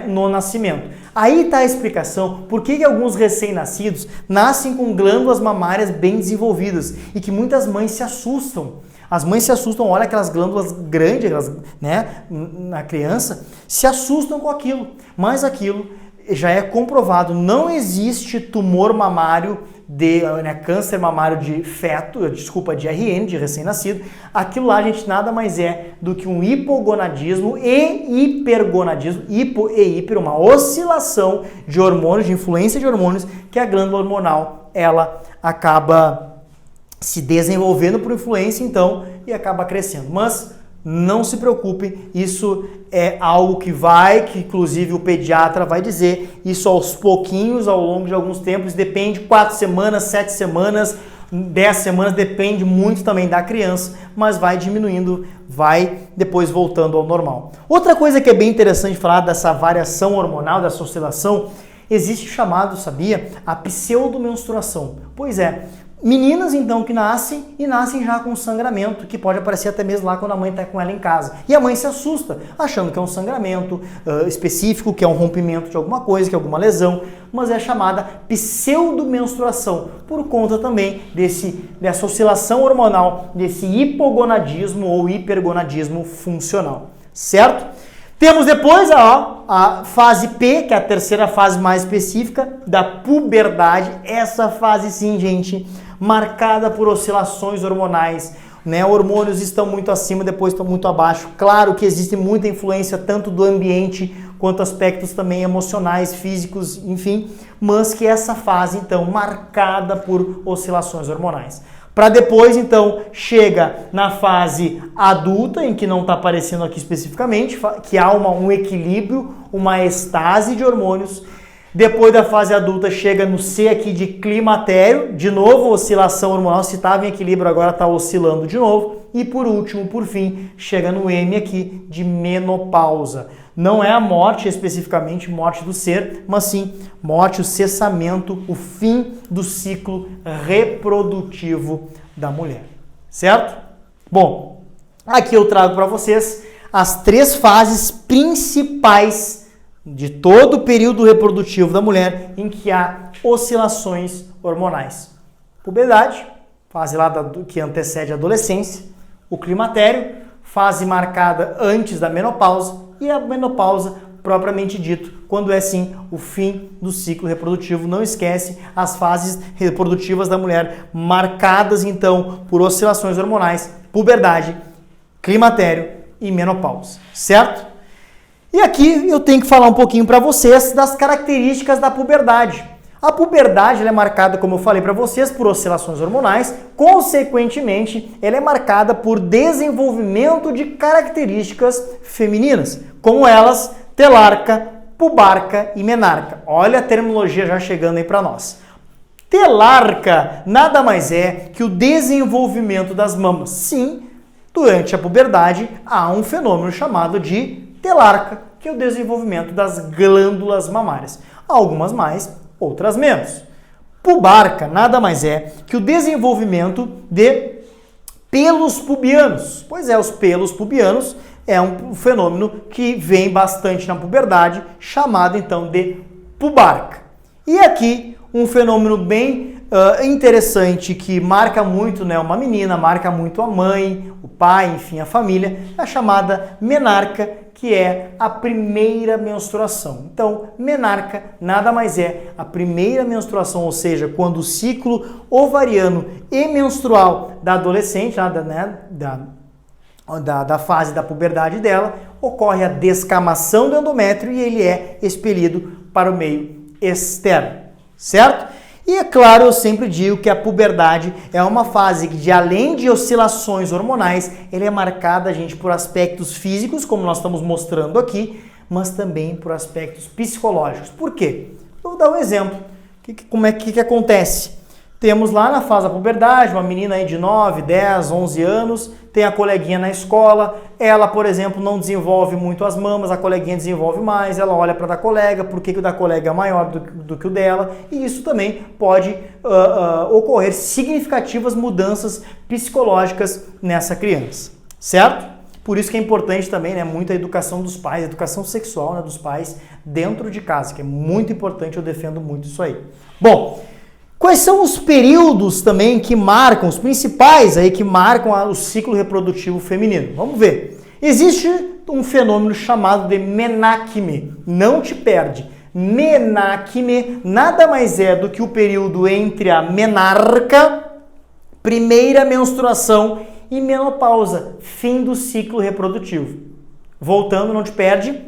no nascimento. Aí está a explicação por que alguns recém-nascidos nascem com glândulas mamárias bem desenvolvidas e que muitas mães se assustam. As mães se assustam, olha aquelas glândulas grandes, né, na criança, se assustam com aquilo, mas aquilo já é comprovado, não existe tumor mamário câncer mamário de feto, de RN, de recém-nascido. Aquilo lá, gente, nada mais é do que um hipogonadismo e hipergonadismo, hipo e hiper, uma oscilação de hormônios, de influência de hormônios, que a glândula hormonal, ela acaba se desenvolvendo por influência, então, e acaba crescendo. Mas não se preocupe, isso é algo que inclusive o pediatra vai dizer, isso aos pouquinhos, ao longo de alguns tempos, depende, 4 semanas, 7 semanas, 10 semanas, depende muito também da criança, mas vai diminuindo, vai depois voltando ao normal. Outra coisa que é bem interessante falar dessa variação hormonal, dessa oscilação, existe chamado, sabia, a pseudomenstruação. Pois é, meninas, então, que nascem já com sangramento, que pode aparecer até mesmo lá quando a mãe está com ela em casa. E a mãe se assusta, achando que é um sangramento específico, que é um rompimento de alguma coisa, que é alguma lesão, mas é chamada pseudomenstruação, por conta também dessa oscilação hormonal, desse hipogonadismo ou hipergonadismo funcional, certo? Temos depois a fase P, que é a terceira fase mais específica da puberdade. Essa fase, sim, gente, marcada por oscilações hormonais, né? Hormônios estão muito acima, depois estão muito abaixo. Claro que existe muita influência tanto do ambiente quanto aspectos também emocionais, físicos, enfim, mas que essa fase, então, marcada por oscilações hormonais. Para depois, então, chega na fase adulta, em que não está aparecendo aqui especificamente, que há um equilíbrio, uma estase de hormônios. Depois da fase adulta, chega no C aqui de climatério, de novo oscilação hormonal, se estava em equilíbrio, agora está oscilando de novo. E por último, por fim, chega no M aqui de menopausa. Não é a morte especificamente, morte do ser, mas sim morte, o cessamento, o fim do ciclo reprodutivo da mulher, certo? Bom, aqui eu trago para vocês as 3 fases principais de todo o período reprodutivo da mulher em que há oscilações hormonais. Puberdade, fase lá que antecede a adolescência, o climatério, fase marcada antes da menopausa, e a menopausa propriamente dito, quando é sim o fim do ciclo reprodutivo. Não esquece as fases reprodutivas da mulher marcadas então por oscilações hormonais, puberdade, climatério e menopausa, certo? E aqui eu tenho que falar um pouquinho para vocês das características da puberdade. A puberdade ela é marcada, como eu falei para vocês, por oscilações hormonais, consequentemente, ela é marcada por desenvolvimento de características femininas, como elas, telarca, pubarca e menarca. Olha a terminologia já chegando aí para nós. Telarca nada mais é que o desenvolvimento das mamas. Sim, durante a puberdade há um fenômeno chamado de telarca, que é o desenvolvimento das glândulas mamárias. Algumas mais, outras menos. Pubarca nada mais é que o desenvolvimento de pelos pubianos. Pois é, os pelos pubianos é um fenômeno que vem bastante na puberdade, chamado então de pubarca. E aqui um fenômeno bem interessante que marca muito, né, uma menina, marca muito a mãe, o pai, enfim, a família, é a chamada menarca, que é a primeira menstruação. Então, menarca nada mais é a primeira menstruação, ou seja, quando o ciclo ovariano e menstrual da adolescente, da fase da puberdade dela, ocorre a descamação do endométrio e ele é expelido para o meio externo, certo? E é claro, eu sempre digo que a puberdade é uma fase que, além de oscilações hormonais, ele é marcada, gente, por aspectos físicos, como nós estamos mostrando aqui, mas também por aspectos psicológicos. Por quê? Vou dar um exemplo. Como é que acontece? Temos lá na fase da puberdade uma menina aí de 9, 10, 11 anos, tem a coleguinha na escola, ela, por exemplo, não desenvolve muito as mamas, a coleguinha desenvolve mais, ela olha para a da colega, por que o da colega é maior do que o dela, e isso também pode ocorrer significativas mudanças psicológicas nessa criança, certo? Por isso que é importante também, né, muito a educação dos pais, a educação sexual, né, dos pais dentro de casa, que é muito importante, eu defendo muito isso aí. Bom, quais são os períodos também que marcam, os principais aí que marcam o ciclo reprodutivo feminino? Vamos ver. Existe um fenômeno chamado de menacme. Não te perde. Menacme nada mais é do que o período entre a menarca, primeira menstruação, e menopausa, fim do ciclo reprodutivo. Voltando, não te perde.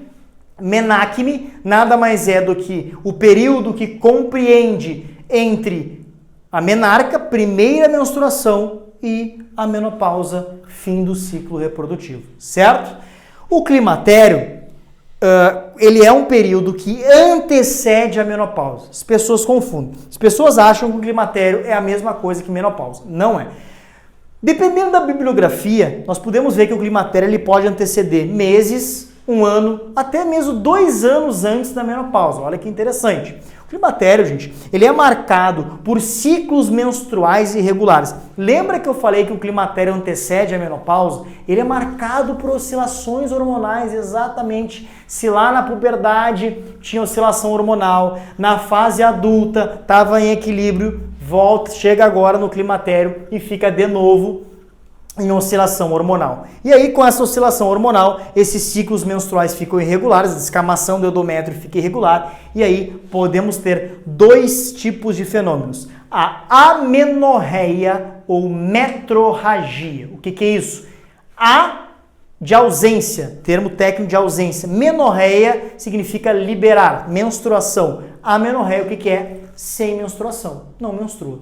Menacme nada mais é do que o período que compreende entre a menarca, primeira menstruação, e a menopausa, fim do ciclo reprodutivo, certo? O climatério, ele é um período que antecede a menopausa. As pessoas confundem. As pessoas acham que o climatério é a mesma coisa que menopausa. Não é. Dependendo da bibliografia, nós podemos ver que o climatério ele pode anteceder meses, um ano, até mesmo 2 anos antes da menopausa. Olha que interessante. O climatério, gente, ele é marcado por ciclos menstruais irregulares. Lembra que eu falei que o climatério antecede a menopausa? Ele é marcado por oscilações hormonais, exatamente. Se lá na puberdade tinha oscilação hormonal, na fase adulta estava em equilíbrio, volta, chega agora no climatério e fica de novo em oscilação hormonal. E aí, com essa oscilação hormonal, esses ciclos menstruais ficam irregulares, a descamação do endométrio fica irregular, e aí podemos ter 2 tipos de fenômenos. A amenorreia ou metrorragia. O que é isso? A de ausência, termo técnico de ausência. Menorreia significa liberar, menstruação. Amenorreia, o que é? Sem menstruação, não menstrua.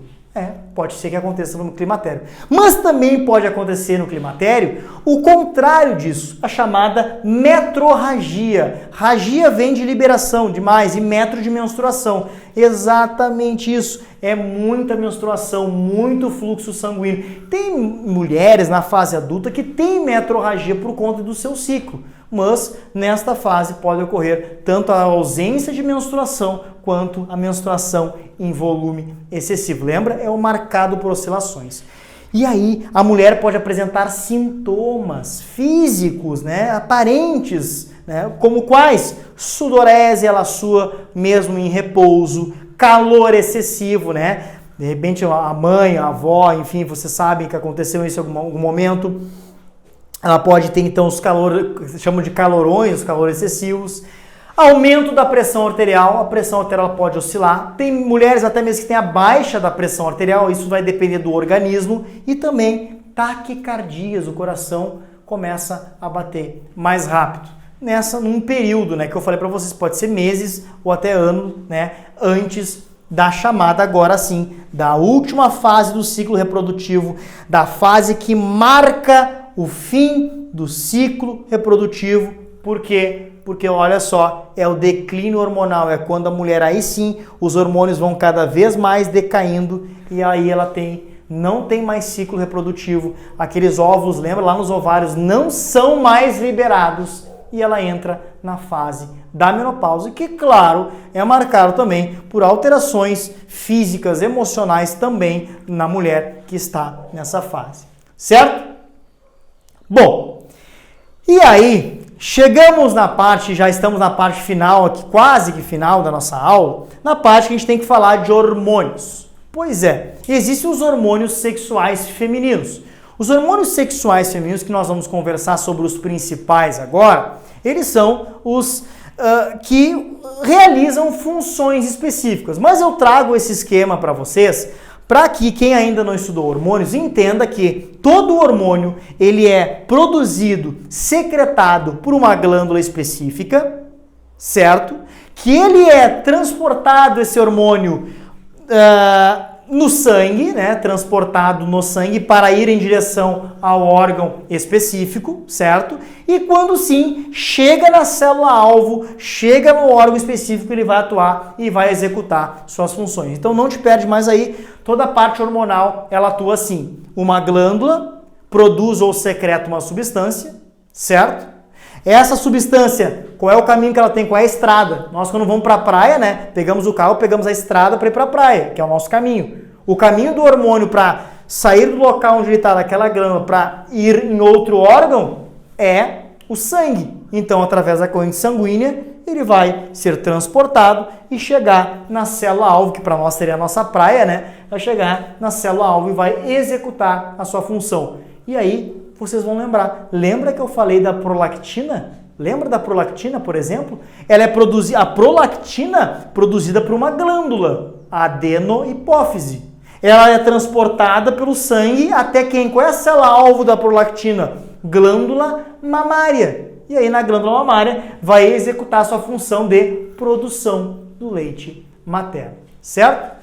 Pode ser que aconteça no climatério. Mas também pode acontecer no climatério o contrário disso, a chamada metrorragia. Ragia vem de liberação, de mais, e metro de menstruação. Exatamente isso. É muita menstruação, muito fluxo sanguíneo. Tem mulheres na fase adulta que têm metrorragia por conta do seu ciclo. Mas nesta fase pode ocorrer tanto a ausência de menstruação quanto a menstruação em volume excessivo. Lembra? É o marcado por oscilações. E aí a mulher pode apresentar sintomas físicos, né, aparentes, né, como quais? Sudorese, ela sua mesmo em repouso, calor excessivo, né? De repente a mãe, a avó, enfim, vocês sabem que aconteceu isso em algum momento. Ela pode ter, então, os calores, chamam de calorões, os calores excessivos. Aumento da pressão arterial, a pressão arterial pode oscilar. Tem mulheres até mesmo que têm a baixa da pressão arterial, isso vai depender do organismo. E também taquicardias, o coração começa a bater mais rápido. Num período, né, que eu falei para vocês, pode ser meses ou até ano, né, antes da chamada, agora sim, da última fase do ciclo reprodutivo, da fase que marca o fim do ciclo reprodutivo. Por quê? Porque, olha só, é o declínio hormonal, é quando a mulher, aí sim, os hormônios vão cada vez mais decaindo e aí ela não tem mais ciclo reprodutivo. Aqueles óvulos, lembra, lá nos ovários, não são mais liberados e ela entra na fase da menopausa, que, claro, é marcado também por alterações físicas, emocionais também na mulher que está nessa fase. certo? Bom, e aí, chegamos na parte, já estamos na parte final aqui, quase que final da nossa aula, na parte que a gente tem que falar de hormônios. Pois é, existem os hormônios sexuais femininos. Os hormônios sexuais femininos, que nós vamos conversar sobre os principais agora, eles são os que realizam funções específicas. Mas eu trago esse esquema para vocês, para que quem ainda não estudou hormônios entenda que todo hormônio ele é produzido, secretado por uma glândula específica, certo? Que ele é transportado, esse hormônio, no sangue, né? Transportado no sangue para ir em direção ao órgão específico, certo? E quando sim, chega na célula-alvo, chega no órgão específico, ele vai atuar e vai executar suas funções. Então não te perde mais aí, toda a parte hormonal, ela atua assim. Uma glândula produz ou secreta uma substância, certo? Essa substância, qual é o caminho que ela tem? Qual é a estrada? Nós quando vamos para a praia, né? Pegamos o carro, pegamos a estrada para ir para a praia, que é o nosso caminho. O caminho do hormônio para sair do local onde ele está, daquela glândula, para ir em outro órgão, é o sangue. Então, através da corrente sanguínea, ele vai ser transportado e chegar na célula-alvo, que para nós seria a nossa praia, né? Vai chegar na célula-alvo e vai executar a sua função. E aí, vocês vão lembrar. Lembra que eu falei da prolactina? Lembra da prolactina, por exemplo? Ela é a prolactina produzida por uma glândula, a adenohipófise. Ela é transportada pelo sangue até quem? Qual é a célula-alvo da prolactina? Glândula mamária. E aí na glândula mamária vai executar a sua função de produção do leite materno, certo?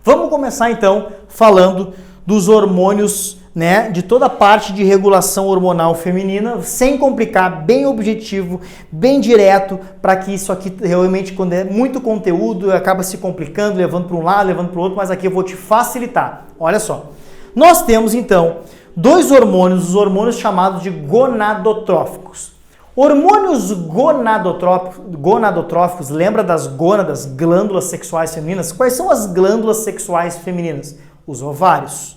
Vamos começar então falando dos hormônios, né, de toda a parte de regulação hormonal feminina, sem complicar, bem objetivo, bem direto, para que isso aqui realmente, quando é muito conteúdo, acaba se complicando, levando para um lado, levando para o outro, mas aqui eu vou te facilitar. Olha só, nós temos então dois hormônios, os hormônios chamados de gonadotróficos. Hormônios gonadotróficos, lembra das gônadas, glândulas sexuais femininas? Quais são as glândulas sexuais femininas? Os ovários.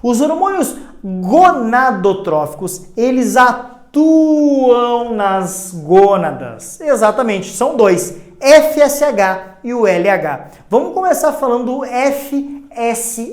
Os hormônios gonadotróficos, eles atuam nas gônadas. Exatamente, são dois, FSH e o LH. Vamos começar falando do FSH.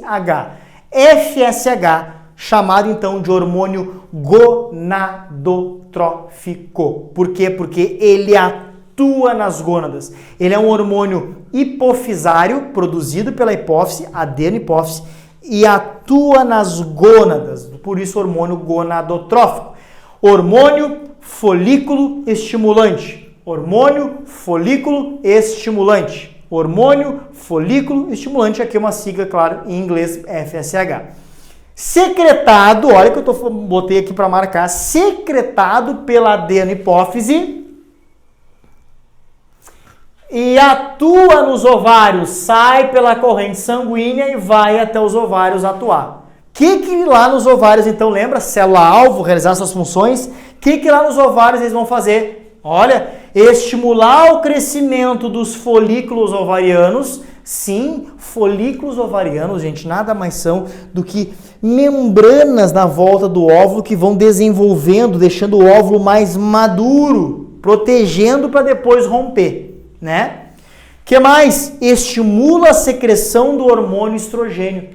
FSH, chamado então de hormônio gonadotrófico. Por quê? Porque ele atua nas gônadas. Ele é um hormônio hipofisário, produzido pela hipófise, adenohipófise, e atua nas gônadas, por isso hormônio gonadotrófico. Hormônio folículo estimulante. Hormônio folículo estimulante. Hormônio folículo estimulante, aqui é uma sigla, claro, em inglês, FSH. Secretado, olha que eu botei aqui para marcar, secretado pela adenohipófise e atua nos ovários, sai pela corrente sanguínea e vai até os ovários atuar. Que lá nos ovários, então, lembra? Célula-alvo, realizar suas funções. Que lá nos ovários eles vão fazer? Olha, estimular o crescimento dos folículos ovarianos. Sim, folículos ovarianos, gente, nada mais são do que membranas na volta do óvulo que vão desenvolvendo, deixando o óvulo mais maduro, protegendo para depois romper. Né? Que mais? Estimula a secreção do hormônio estrogênio.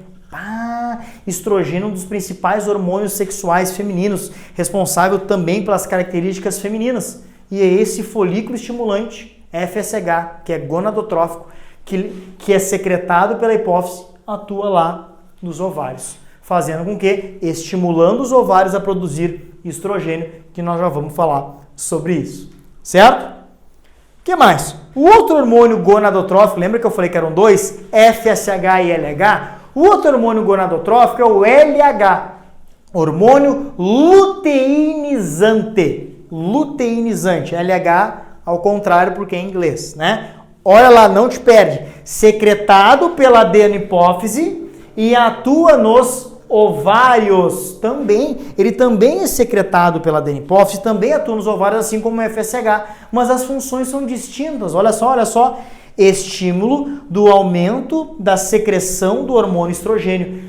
Estrogênio é um dos principais hormônios sexuais femininos, responsável também pelas características femininas. E é esse folículo estimulante, FSH, que é gonadotrófico, que é secretado pela hipófise, atua lá nos ovários, fazendo com que, estimulando os ovários a produzir estrogênio, que nós já vamos falar sobre isso. Certo? O que mais? O outro hormônio gonadotrófico, lembra que eu falei que eram dois? FSH e LH? O outro hormônio gonadotrófico é o LH, hormônio luteinizante. Luteinizante, LH ao contrário porque é em inglês, né? Olha lá, não te perde. Secretado pela adenohipófise e atua nos ovários também. Ele também é secretado pela adenohipófise, também atua nos ovários, assim como o FSH, mas as funções são distintas. Olha só. Estímulo do aumento da secreção do hormônio estrogênio.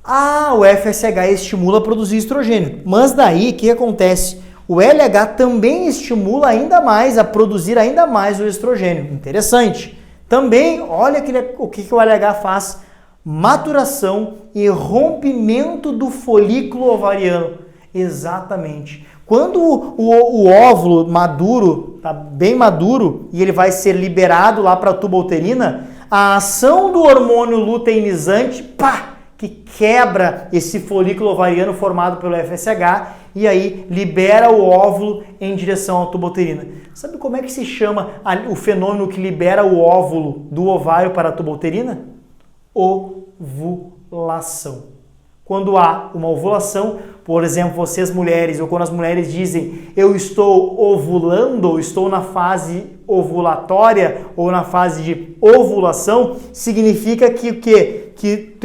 Ah, o FSH estimula a produzir estrogênio. Mas daí, o que acontece? O LH também estimula ainda mais a produzir ainda mais o estrogênio. Interessante. Também, olha o que o LH faz. Maturação e rompimento do folículo ovariano. Exatamente. Quando o óvulo maduro, está bem maduro, e ele vai ser liberado lá para a tuba uterina, a ação do hormônio luteinizante, que quebra esse folículo ovariano formado pelo FSH e aí libera o óvulo em direção à tuba uterina. Sabe como é que se chama o fenômeno que libera o óvulo do ovário para a tuba uterina? Ovulação. Quando há uma ovulação, por exemplo, vocês mulheres, ou quando as mulheres dizem eu estou ovulando, ou estou na fase ovulatória, ou na fase de ovulação, significa que o quê? Que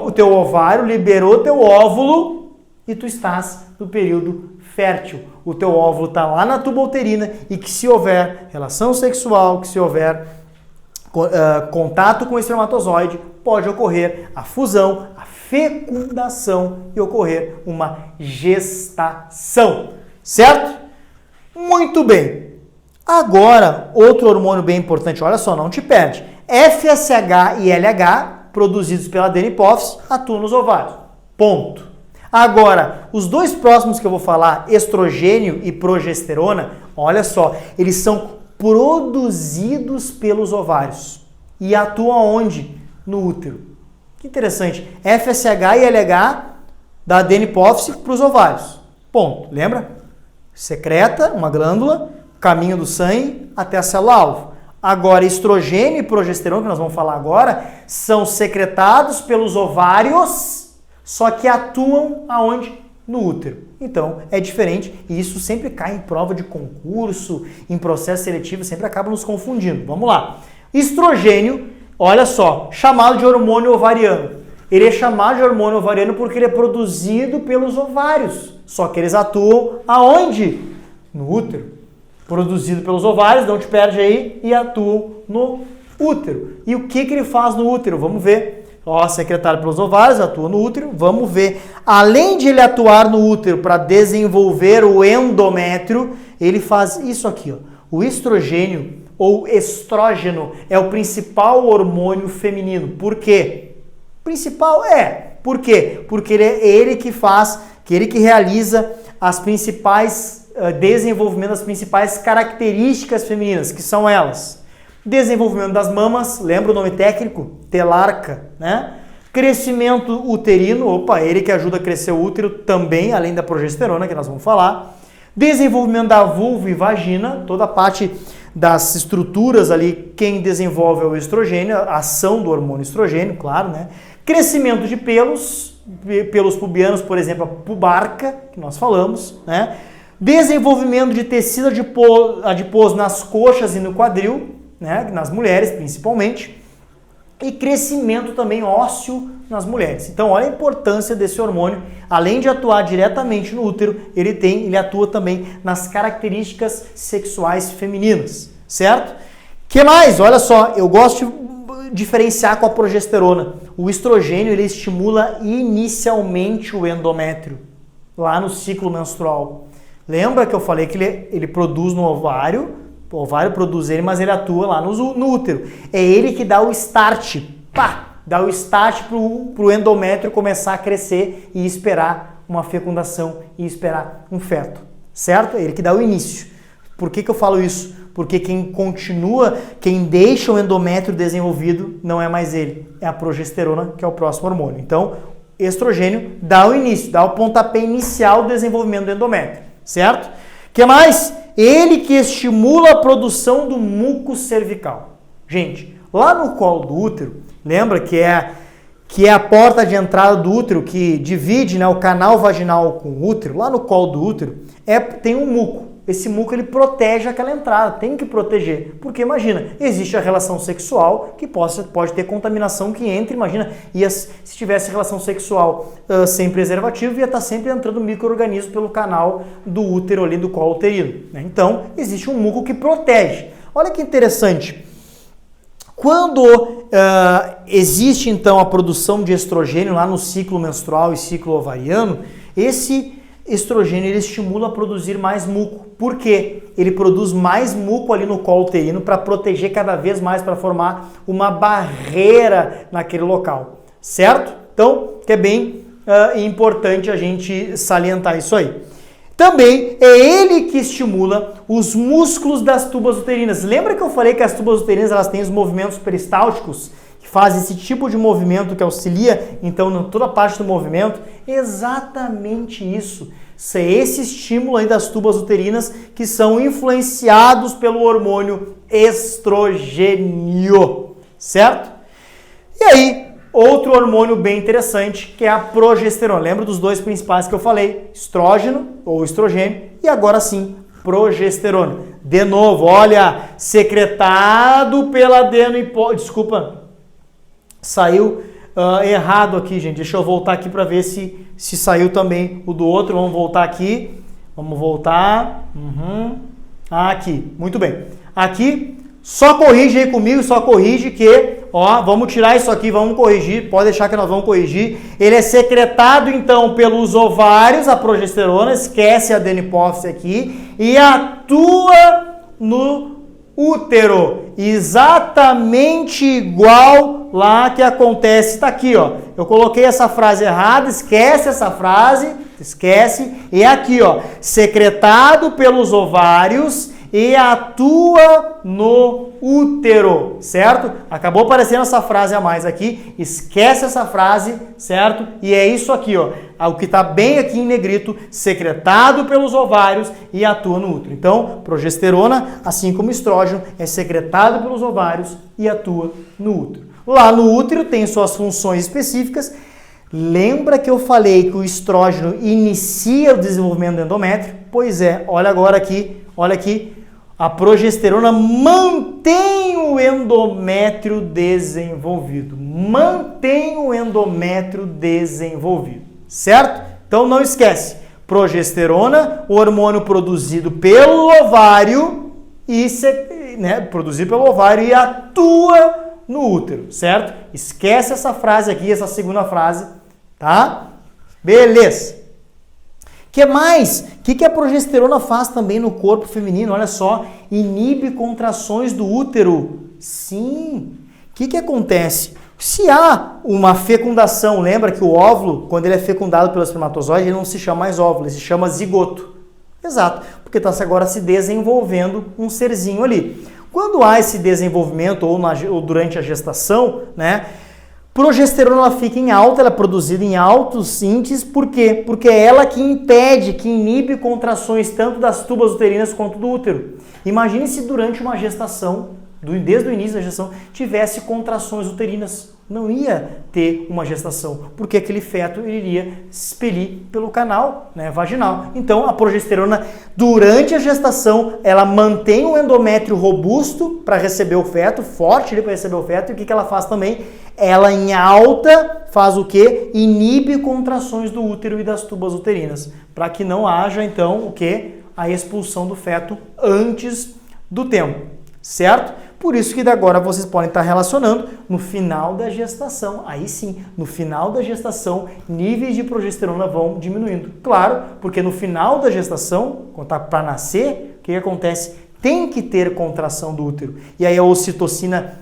o teu ovário liberou teu óvulo e tu estás no período fértil. O teu óvulo está lá na tuba uterina e que se houver relação sexual, que se houver contato com o espermatozoide, pode ocorrer a fusão, a fecundação e ocorrer uma gestação, certo? Muito bem. Agora, outro hormônio bem importante, olha só, não te perde. FSH e LH, produzidos pela adenipophis, atuam nos ovários. Ponto. Agora, os dois próximos que eu vou falar, estrogênio e progesterona, olha só, eles são produzidos pelos ovários e atuam onde? No útero. Que interessante. FSH e LH da adenipophis para os ovários. Ponto. Lembra? Secreta uma glândula, caminho do sangue até a célula-alvo. Agora, estrogênio e progesterona, que nós vamos falar agora, são secretados pelos ovários, só que atuam aonde? No útero. Então, é diferente e isso sempre cai em prova de concurso, em processo seletivo, sempre acaba nos confundindo. Vamos lá. Estrogênio, olha só, chamado de hormônio ovariano. Ele é chamado de hormônio ovariano porque ele é produzido pelos ovários. Só que eles atuam aonde? No útero. Produzido pelos ovários, não te perde aí, e atuam no útero. E o que ele faz no útero? Vamos ver. Secretado pelos ovários, atua no útero. Vamos ver. Além de ele atuar no útero para desenvolver o endométrio, ele faz isso aqui, ó. O estrogênio ou estrógeno é o principal hormônio feminino. Por quê? Principal por quê? Porque ele é ele que realiza as principais desenvolvimento das principais características femininas, que são elas: desenvolvimento das mamas, lembra o nome técnico? Telarca, né? Crescimento uterino, ele que ajuda a crescer o útero também, além da progesterona, que nós vamos falar. Desenvolvimento da vulva e vagina, toda a parte das estruturas ali, quem desenvolve é o estrogênio, a ação do hormônio estrogênio, claro, né? Crescimento de pelos pubianos, por exemplo, a pubarca, que nós falamos, né? Desenvolvimento de tecido adiposo nas coxas e no quadril, né? Nas mulheres principalmente. E crescimento também ósseo nas mulheres. Então, olha a importância desse hormônio. Além de atuar diretamente no útero, ele atua também nas características sexuais femininas, certo? Que mais? Olha só, eu gosto de diferenciar com a progesterona. O estrogênio, ele estimula inicialmente o endométrio, lá no ciclo menstrual. Lembra que eu falei que ele produz no ovário? O ovário produz ele, mas ele atua lá no útero. É ele que dá o start, dá o start para o endométrio começar a crescer e esperar uma fecundação e esperar um feto, certo? É ele que dá o início. Por que eu falo isso? Porque quem deixa o endométrio desenvolvido não é mais ele, é a progesterona, que é o próximo hormônio. Então, estrogênio dá o início, dá o pontapé inicial do desenvolvimento do endométrio, certo? O que mais? Ele que estimula a produção do muco cervical. Gente, lá no colo do útero, lembra que é a porta de entrada do útero que divide, né, o canal vaginal com o útero? Lá no colo do útero tem um muco. Esse muco ele protege aquela entrada, tem que proteger. Porque imagina, existe a relação sexual que pode ter contaminação que entra, imagina, se tivesse relação sexual sem preservativo, ia estar sempre entrando micro-organismo pelo canal do útero ali, do colo uterino, né? Então, existe um muco que protege. Olha que interessante. Quando existe então a produção de estrogênio lá no ciclo menstrual e ciclo ovariano. Esse estrogênio ele estimula a produzir mais muco. Por quê? Ele produz mais muco ali no colo uterino para proteger cada vez mais, para formar uma barreira naquele local, certo? Então, que é bem importante a gente salientar isso aí. Também é ele que estimula os músculos das tubas uterinas. Lembra que eu falei que as tubas uterinas elas têm os movimentos peristálticos, que fazem esse tipo de movimento que auxilia, então, em toda a parte do movimento? Exatamente isso. É esse estímulo aí das tubas uterinas que são influenciados pelo hormônio estrogênio, certo? E aí, outro hormônio bem interessante, que é a progesterona. Lembra dos dois principais que eu falei? Estrógeno ou estrogênio e agora sim, progesterona. De novo, olha, secretado pela adenohipófise. Desculpa, saiu errado aqui, gente. Deixa eu voltar aqui para ver se saiu também o do outro. Vamos voltar aqui. Vamos voltar. Aqui, muito bem. Aqui, só corrige aí comigo, só corrige que, ó, vamos tirar isso aqui, vamos corrigir, pode deixar que nós vamos corrigir. Ele é secretado, então, pelos ovários, a progesterona, esquece a adenohipófise aqui, e atua no útero, exatamente igual lá que acontece, tá aqui, ó. Eu coloquei essa frase errada, esquece essa frase, esquece, e aqui, ó, secretado pelos ovários e atua no útero, certo? Acabou aparecendo essa frase a mais aqui, esquece essa frase, certo? E é isso aqui, ó, o que está bem aqui em negrito, secretado pelos ovários e atua no útero. Então, progesterona, assim como estrógeno, é secretado pelos ovários e atua no útero. Lá no útero tem suas funções específicas. Lembra que eu falei que o estrógeno inicia o desenvolvimento do endométrio? Pois é, olha agora aqui, olha aqui. A progesterona mantém o endométrio desenvolvido. Mantém o endométrio desenvolvido, certo? Então não esquece, progesterona, o hormônio produzido pelo ovário e atua no útero, certo? Esquece essa frase aqui, essa segunda frase, tá? Beleza. Que mais? O que a progesterona faz também no corpo feminino? Olha só, inibe contrações do útero. Sim. O que acontece? Se há uma fecundação, lembra que o óvulo, quando ele é fecundado pelo espermatozoide, ele não se chama mais óvulo, ele se chama zigoto. Exato, porque está agora se desenvolvendo um serzinho ali. Quando há esse desenvolvimento ou durante a gestação, né? Progesterona ela fica em alta, ela é produzida em altos índices, por quê? Porque é ela que impede, que inibe contrações tanto das tubas uterinas quanto do útero. Imagine se durante uma gestação, desde o início da gestação, tivesse contrações uterinas. Não ia ter uma gestação, porque aquele feto iria expelir pelo canal, né, vaginal. Então, a progesterona, durante a gestação, ela mantém o endométrio robusto para receber o feto, forte para receber o feto. E o que ela faz também? Ela em alta faz o quê? Inibe contrações do útero e das tubas uterinas, para que não haja, então, o quê? A expulsão do feto antes do tempo, certo? Por isso que agora vocês podem estar relacionando no final da gestação. Aí sim, no final da gestação, níveis de progesterona vão diminuindo. Claro, porque no final da gestação, quando está para nascer, o que acontece? Tem que ter contração do útero. E aí a ocitocina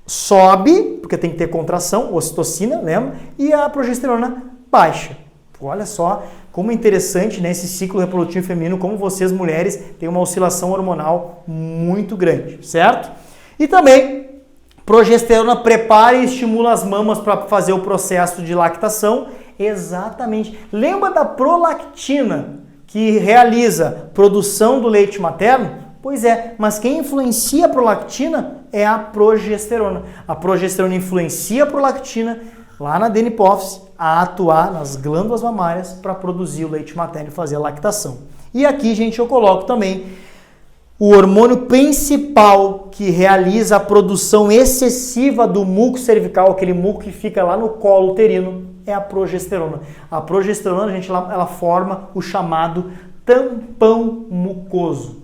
sobe, porque tem que ter contração, ocitocina, lembra? E a progesterona baixa. Olha só como é interessante, né, esse ciclo reprodutivo feminino, como vocês mulheres têm uma oscilação hormonal muito grande, certo? E também, progesterona prepara e estimula as mamas para fazer o processo de lactação. Exatamente. Lembra da prolactina, que realiza produção do leite materno? Pois é, mas quem influencia a prolactina é a progesterona. A progesterona influencia a prolactina lá na adenohipófise a atuar nas glândulas mamárias para produzir o leite materno e fazer a lactação. E aqui, gente, eu coloco também o hormônio principal que realiza a produção excessiva do muco cervical, aquele muco que fica lá no colo uterino, é a progesterona. A progesterona, gente, ela forma o chamado tampão mucoso.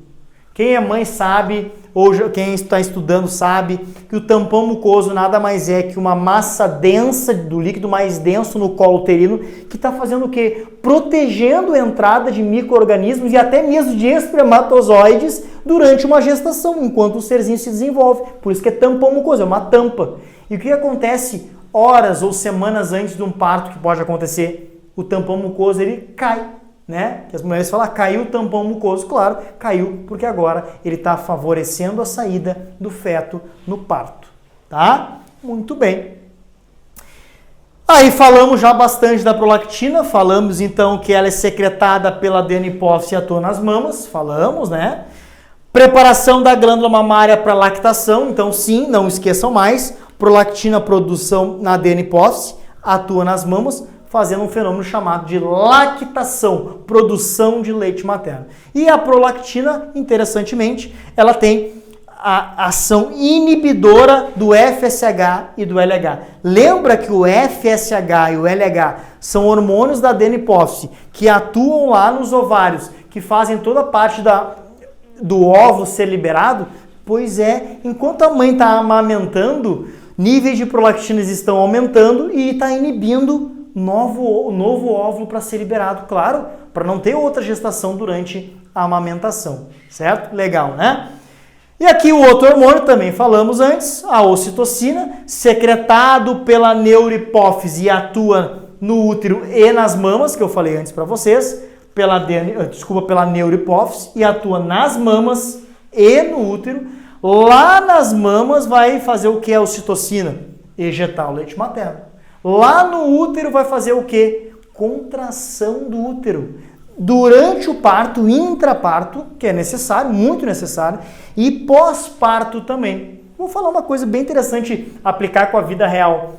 Quem é mãe sabe, ou quem está estudando sabe, que o tampão mucoso nada mais é que uma massa densa, do líquido mais denso no colo uterino, que está fazendo o quê? Protegendo a entrada de micro-organismos e até mesmo de espermatozoides durante uma gestação, enquanto o serzinho se desenvolve. Por isso que é tampão mucoso, é uma tampa. E o que acontece horas ou semanas antes de um parto que pode acontecer? O tampão mucoso ele cai. Né? Que as mulheres falam, caiu o tampão mucoso. Claro, caiu porque agora ele está favorecendo a saída do feto no parto, tá? Muito bem. Aí falamos já bastante da prolactina, falamos então que ela é secretada pela adeno-hipófise e atua nas mamas, falamos, né? Preparação da glândula mamária para lactação, então sim, não esqueçam mais, prolactina produção na adeno-hipófise, atua nas mamas, fazendo um fenômeno chamado de lactação, produção de leite materno. E a prolactina, interessantemente, ela tem a ação inibidora do FSH e do LH. Lembra que o FSH e o LH são hormônios da adeno-hipófise que atuam lá nos ovários, que fazem toda a parte do óvulo ser liberado? Pois é, enquanto a mãe está amamentando, níveis de prolactinas estão aumentando e está inibindo novo óvulo para ser liberado, claro, para não ter outra gestação durante a amamentação, certo? Legal, né? E aqui o outro hormônio, também falamos antes, a ocitocina, secretado pela neurohipófise e atua no útero e nas mamas, que eu falei antes para vocês, pela neurohipófise e atua nas mamas e no útero. Lá nas mamas vai fazer o que é a ocitocina? Ejetar o leite materno. Lá no útero vai fazer o quê? Contração do útero. Durante o parto, intraparto, que é necessário, muito necessário, e pós-parto também. Vou falar uma coisa bem interessante, aplicar com a vida real.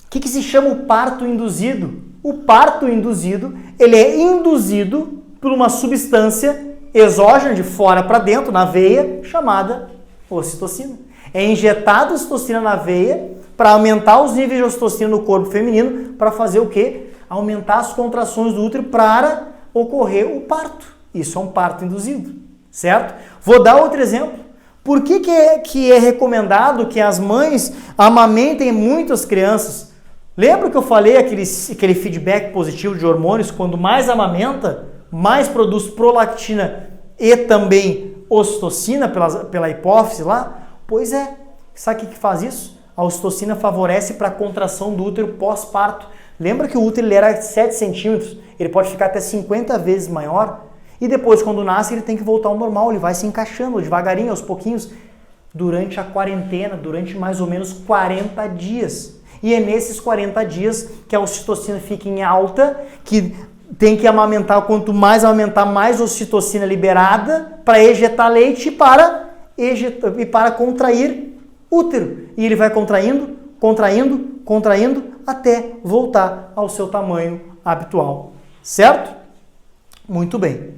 O que se chama o parto induzido? O parto induzido, ele é induzido por uma substância exógena, de fora para dentro, na veia, chamada ocitocina. É injetada ocitocina na veia para aumentar os níveis de ocitocina no corpo feminino, para fazer o quê? Aumentar as contrações do útero para ocorrer o parto. Isso é um parto induzido, certo? Vou dar outro exemplo. Por que é recomendado que as mães amamentem muito as crianças? Lembra que eu falei aquele feedback positivo de hormônios? Quando mais amamenta, mais produz prolactina e também ocitocina pela hipófise lá? Pois é. Sabe o que faz isso? A ocitocina favorece para a contração do útero pós-parto. Lembra que o útero ele era 7 centímetros? Ele pode ficar até 50 vezes maior. E depois, quando nasce, ele tem que voltar ao normal. Ele vai se encaixando devagarinho, aos pouquinhos, durante a quarentena, durante mais ou menos 40 dias. E é nesses 40 dias que a ocitocina fica em alta, que tem que amamentar. Quanto mais amamentar, mais ocitocina liberada para ejetar leite e para contrair útero. E ele vai contraindo, contraindo, contraindo, até voltar ao seu tamanho habitual. Certo? Muito bem.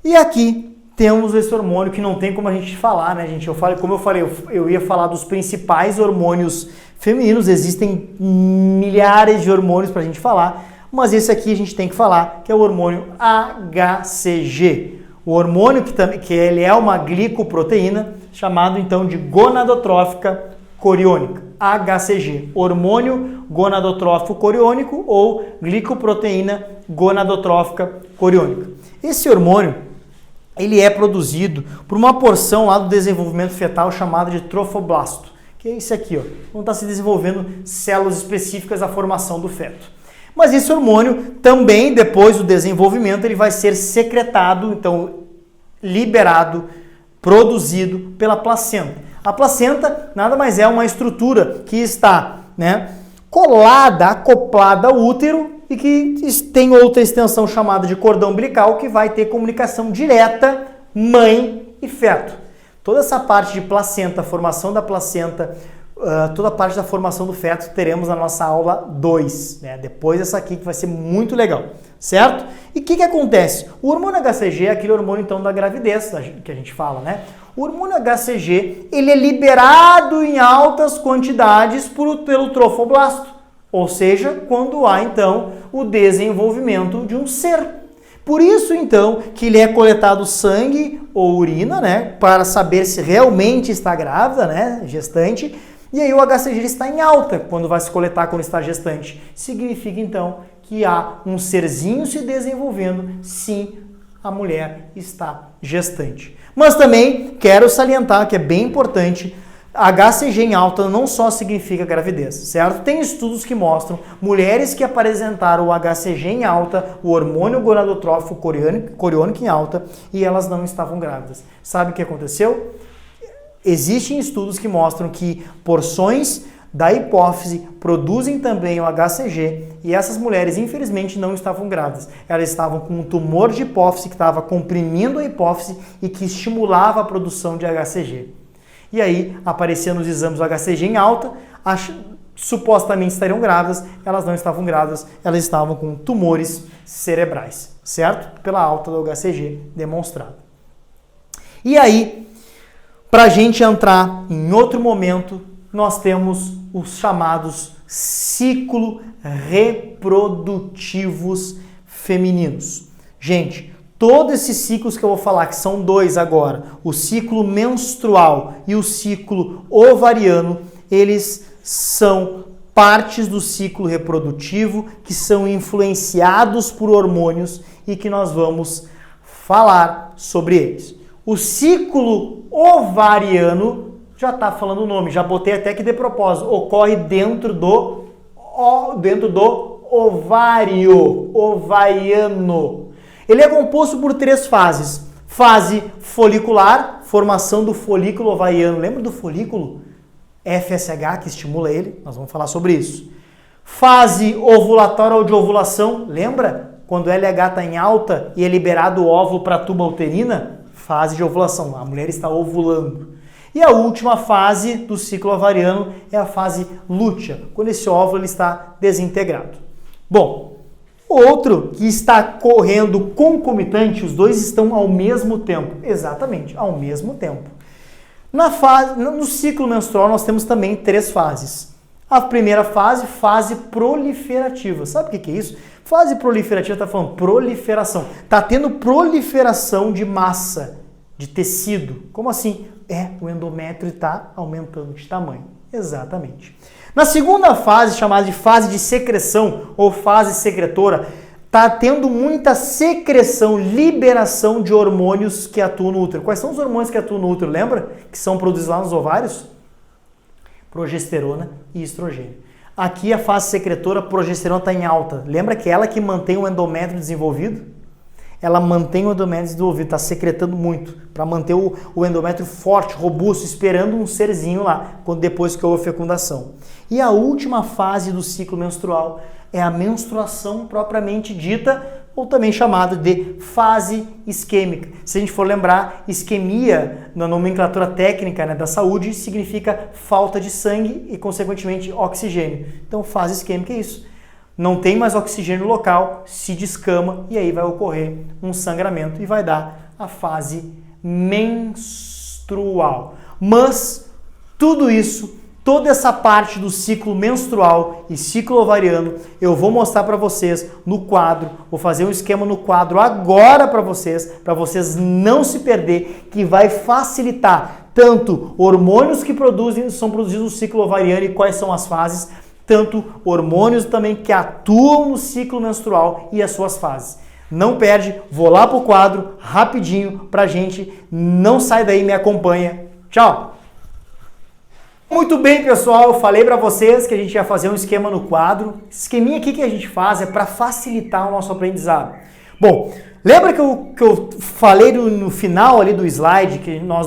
E aqui temos esse hormônio que não tem como a gente falar, né, gente? Como eu falei, eu ia falar dos principais hormônios femininos. Existem milhares de hormônios para a gente falar, mas esse aqui a gente tem que falar, que é o hormônio HCG. O hormônio que ele é uma glicoproteína, chamado então de gonadotrófica coriônica, HCG, hormônio gonadotrófico coriônico ou glicoproteína gonadotrófica coriônica. Esse hormônio, ele é produzido por uma porção lá do desenvolvimento fetal chamada de trofoblasto, que é isso aqui, ó, quando está se desenvolvendo células específicas da formação do feto. Mas esse hormônio também, depois do desenvolvimento, ele vai ser secretado, então liberado, produzido pela placenta. A placenta nada mais é uma estrutura que está, colada, acoplada ao útero e que tem outra extensão chamada de cordão umbilical que vai ter comunicação direta mãe e feto. Toda essa parte de placenta, formação da placenta, toda a parte da formação do feto teremos na nossa aula 2, depois dessa aqui que vai ser muito legal, certo? E o que acontece? O hormônio HCG é aquele hormônio então da gravidez que a gente fala, O hormônio HCG, ele é liberado em altas quantidades pelo trofoblasto, ou seja, quando há então o desenvolvimento de um ser. Por isso, então, que lhe é coletado sangue ou urina, né, para saber se realmente está grávida, né, gestante, e aí o HCG está em alta quando vai se coletar quando está gestante. Significa, então, que há um serzinho se desenvolvendo, sim, a mulher está gestante. Mas também quero salientar que é bem importante, HCG em alta não só significa gravidez, certo? Tem estudos que mostram mulheres que apresentaram o HCG em alta, o hormônio gonadotrófico coriônico em alta, e elas não estavam grávidas. Sabe o que aconteceu? Existem estudos que mostram que porções da hipófise produzem também o HCG e essas mulheres, infelizmente, não estavam grávidas. Elas estavam com um tumor de hipófise que estava comprimindo a hipófise e que estimulava a produção de HCG. E aí, aparecia nos exames o HCG em alta, supostamente estariam grávidas, elas não estavam grávidas, elas estavam com tumores cerebrais, certo? Pela alta do HCG demonstrada. E aí, para a gente entrar em outro momento, nós temos os chamados ciclo reprodutivos femininos. Gente, todos esses ciclos que eu vou falar, que são dois agora, o ciclo menstrual e o ciclo ovariano, eles são partes do ciclo reprodutivo que são influenciados por hormônios e que nós vamos falar sobre eles. O ciclo ovariano, já está falando o nome, já botei até que de propósito, ocorre dentro do ovário, ovariano. Ele é composto por 3 fases. Fase folicular, formação do folículo ovariano. Lembra do folículo? FSH, que estimula ele. Nós vamos falar sobre isso. Fase ovulatória ou de ovulação. Lembra? Quando o LH está em alta e é liberado o óvulo para a tuba uterina. Fase de ovulação. A mulher está ovulando. E a última fase do ciclo ovariano é a fase lútea, quando esse óvulo ele está desintegrado. Bom, outro que está correndo concomitante, os dois estão ao mesmo tempo. Exatamente, ao mesmo tempo. No ciclo menstrual nós temos também 3 fases. A primeira fase, fase proliferativa. Sabe o que é isso? Fase proliferativa está falando proliferação. Está tendo proliferação de massa, de tecido. Como assim? O endométrio está aumentando de tamanho. Exatamente. Na segunda fase, chamada de fase de secreção ou fase secretora, está tendo muita secreção, liberação de hormônios que atuam no útero. Quais são os hormônios que atuam no útero, lembra? Que são produzidos lá nos ovários? Progesterona e estrogênio. Aqui a fase secretora, a progesterona está em alta. Lembra que é ela que mantém o endométrio desenvolvido? Ela mantém o endométrio desenvolvido, está secretando muito, para manter o endométrio forte, robusto, esperando um serzinho lá, depois que houve a fecundação. E a última fase do ciclo menstrual é a menstruação propriamente dita, ou também chamada de fase isquêmica. Se a gente for lembrar, isquemia, na nomenclatura técnica, né, da saúde, significa falta de sangue e, consequentemente, oxigênio. Então, fase isquêmica é isso. Não tem mais oxigênio local, se descama e aí vai ocorrer um sangramento e vai dar a fase menstrual. Mas tudo isso, toda essa parte do ciclo menstrual e ciclo ovariano, eu vou mostrar para vocês no quadro, vou fazer um esquema no quadro agora para vocês não se perder, que vai facilitar tanto hormônios que são produzidos no ciclo ovariano e quais são as fases, tanto hormônios também que atuam no ciclo menstrual e as suas fases. Não perde, vou lá pro quadro rapidinho pra gente, não sai daí, me acompanha. Tchau! Muito bem, pessoal, eu falei para vocês que a gente ia fazer um esquema no quadro. Esse esqueminha aqui que a gente faz é para facilitar o nosso aprendizado. Bom, lembra que eu falei no final ali do slide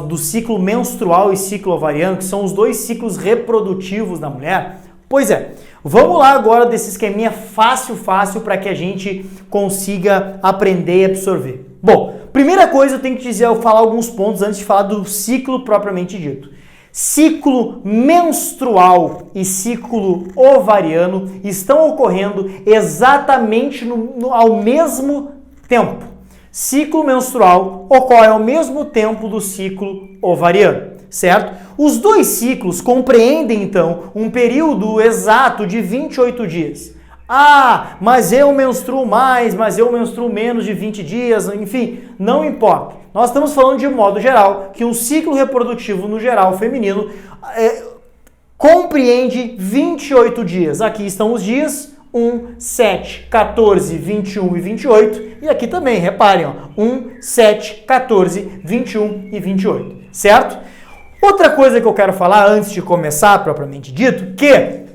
do ciclo menstrual e ciclo ovariano, que são os 2 ciclos reprodutivos da mulher? Pois é, vamos lá agora desse esqueminha fácil para que a gente consiga aprender e absorver. Bom, primeira coisa eu tenho que dizer, eu falar alguns pontos antes de falar do ciclo propriamente dito. Ciclo menstrual e ciclo ovariano estão ocorrendo exatamente ao mesmo tempo. Ciclo menstrual ocorre ao mesmo tempo do ciclo ovariano, certo? Os 2 ciclos compreendem, então, um período exato de 28 dias. Ah, mas eu menstruo mais, mas eu menstruo menos de 20 dias, enfim, não importa. Nós estamos falando de modo geral que um ciclo reprodutivo no geral feminino compreende 28 dias. Aqui estão os dias 1, 7, 14, 21 e 28. E aqui também, reparem, ó, 1, 7, 14, 21 e 28, certo? Outra coisa que eu quero falar antes de começar, propriamente dito, que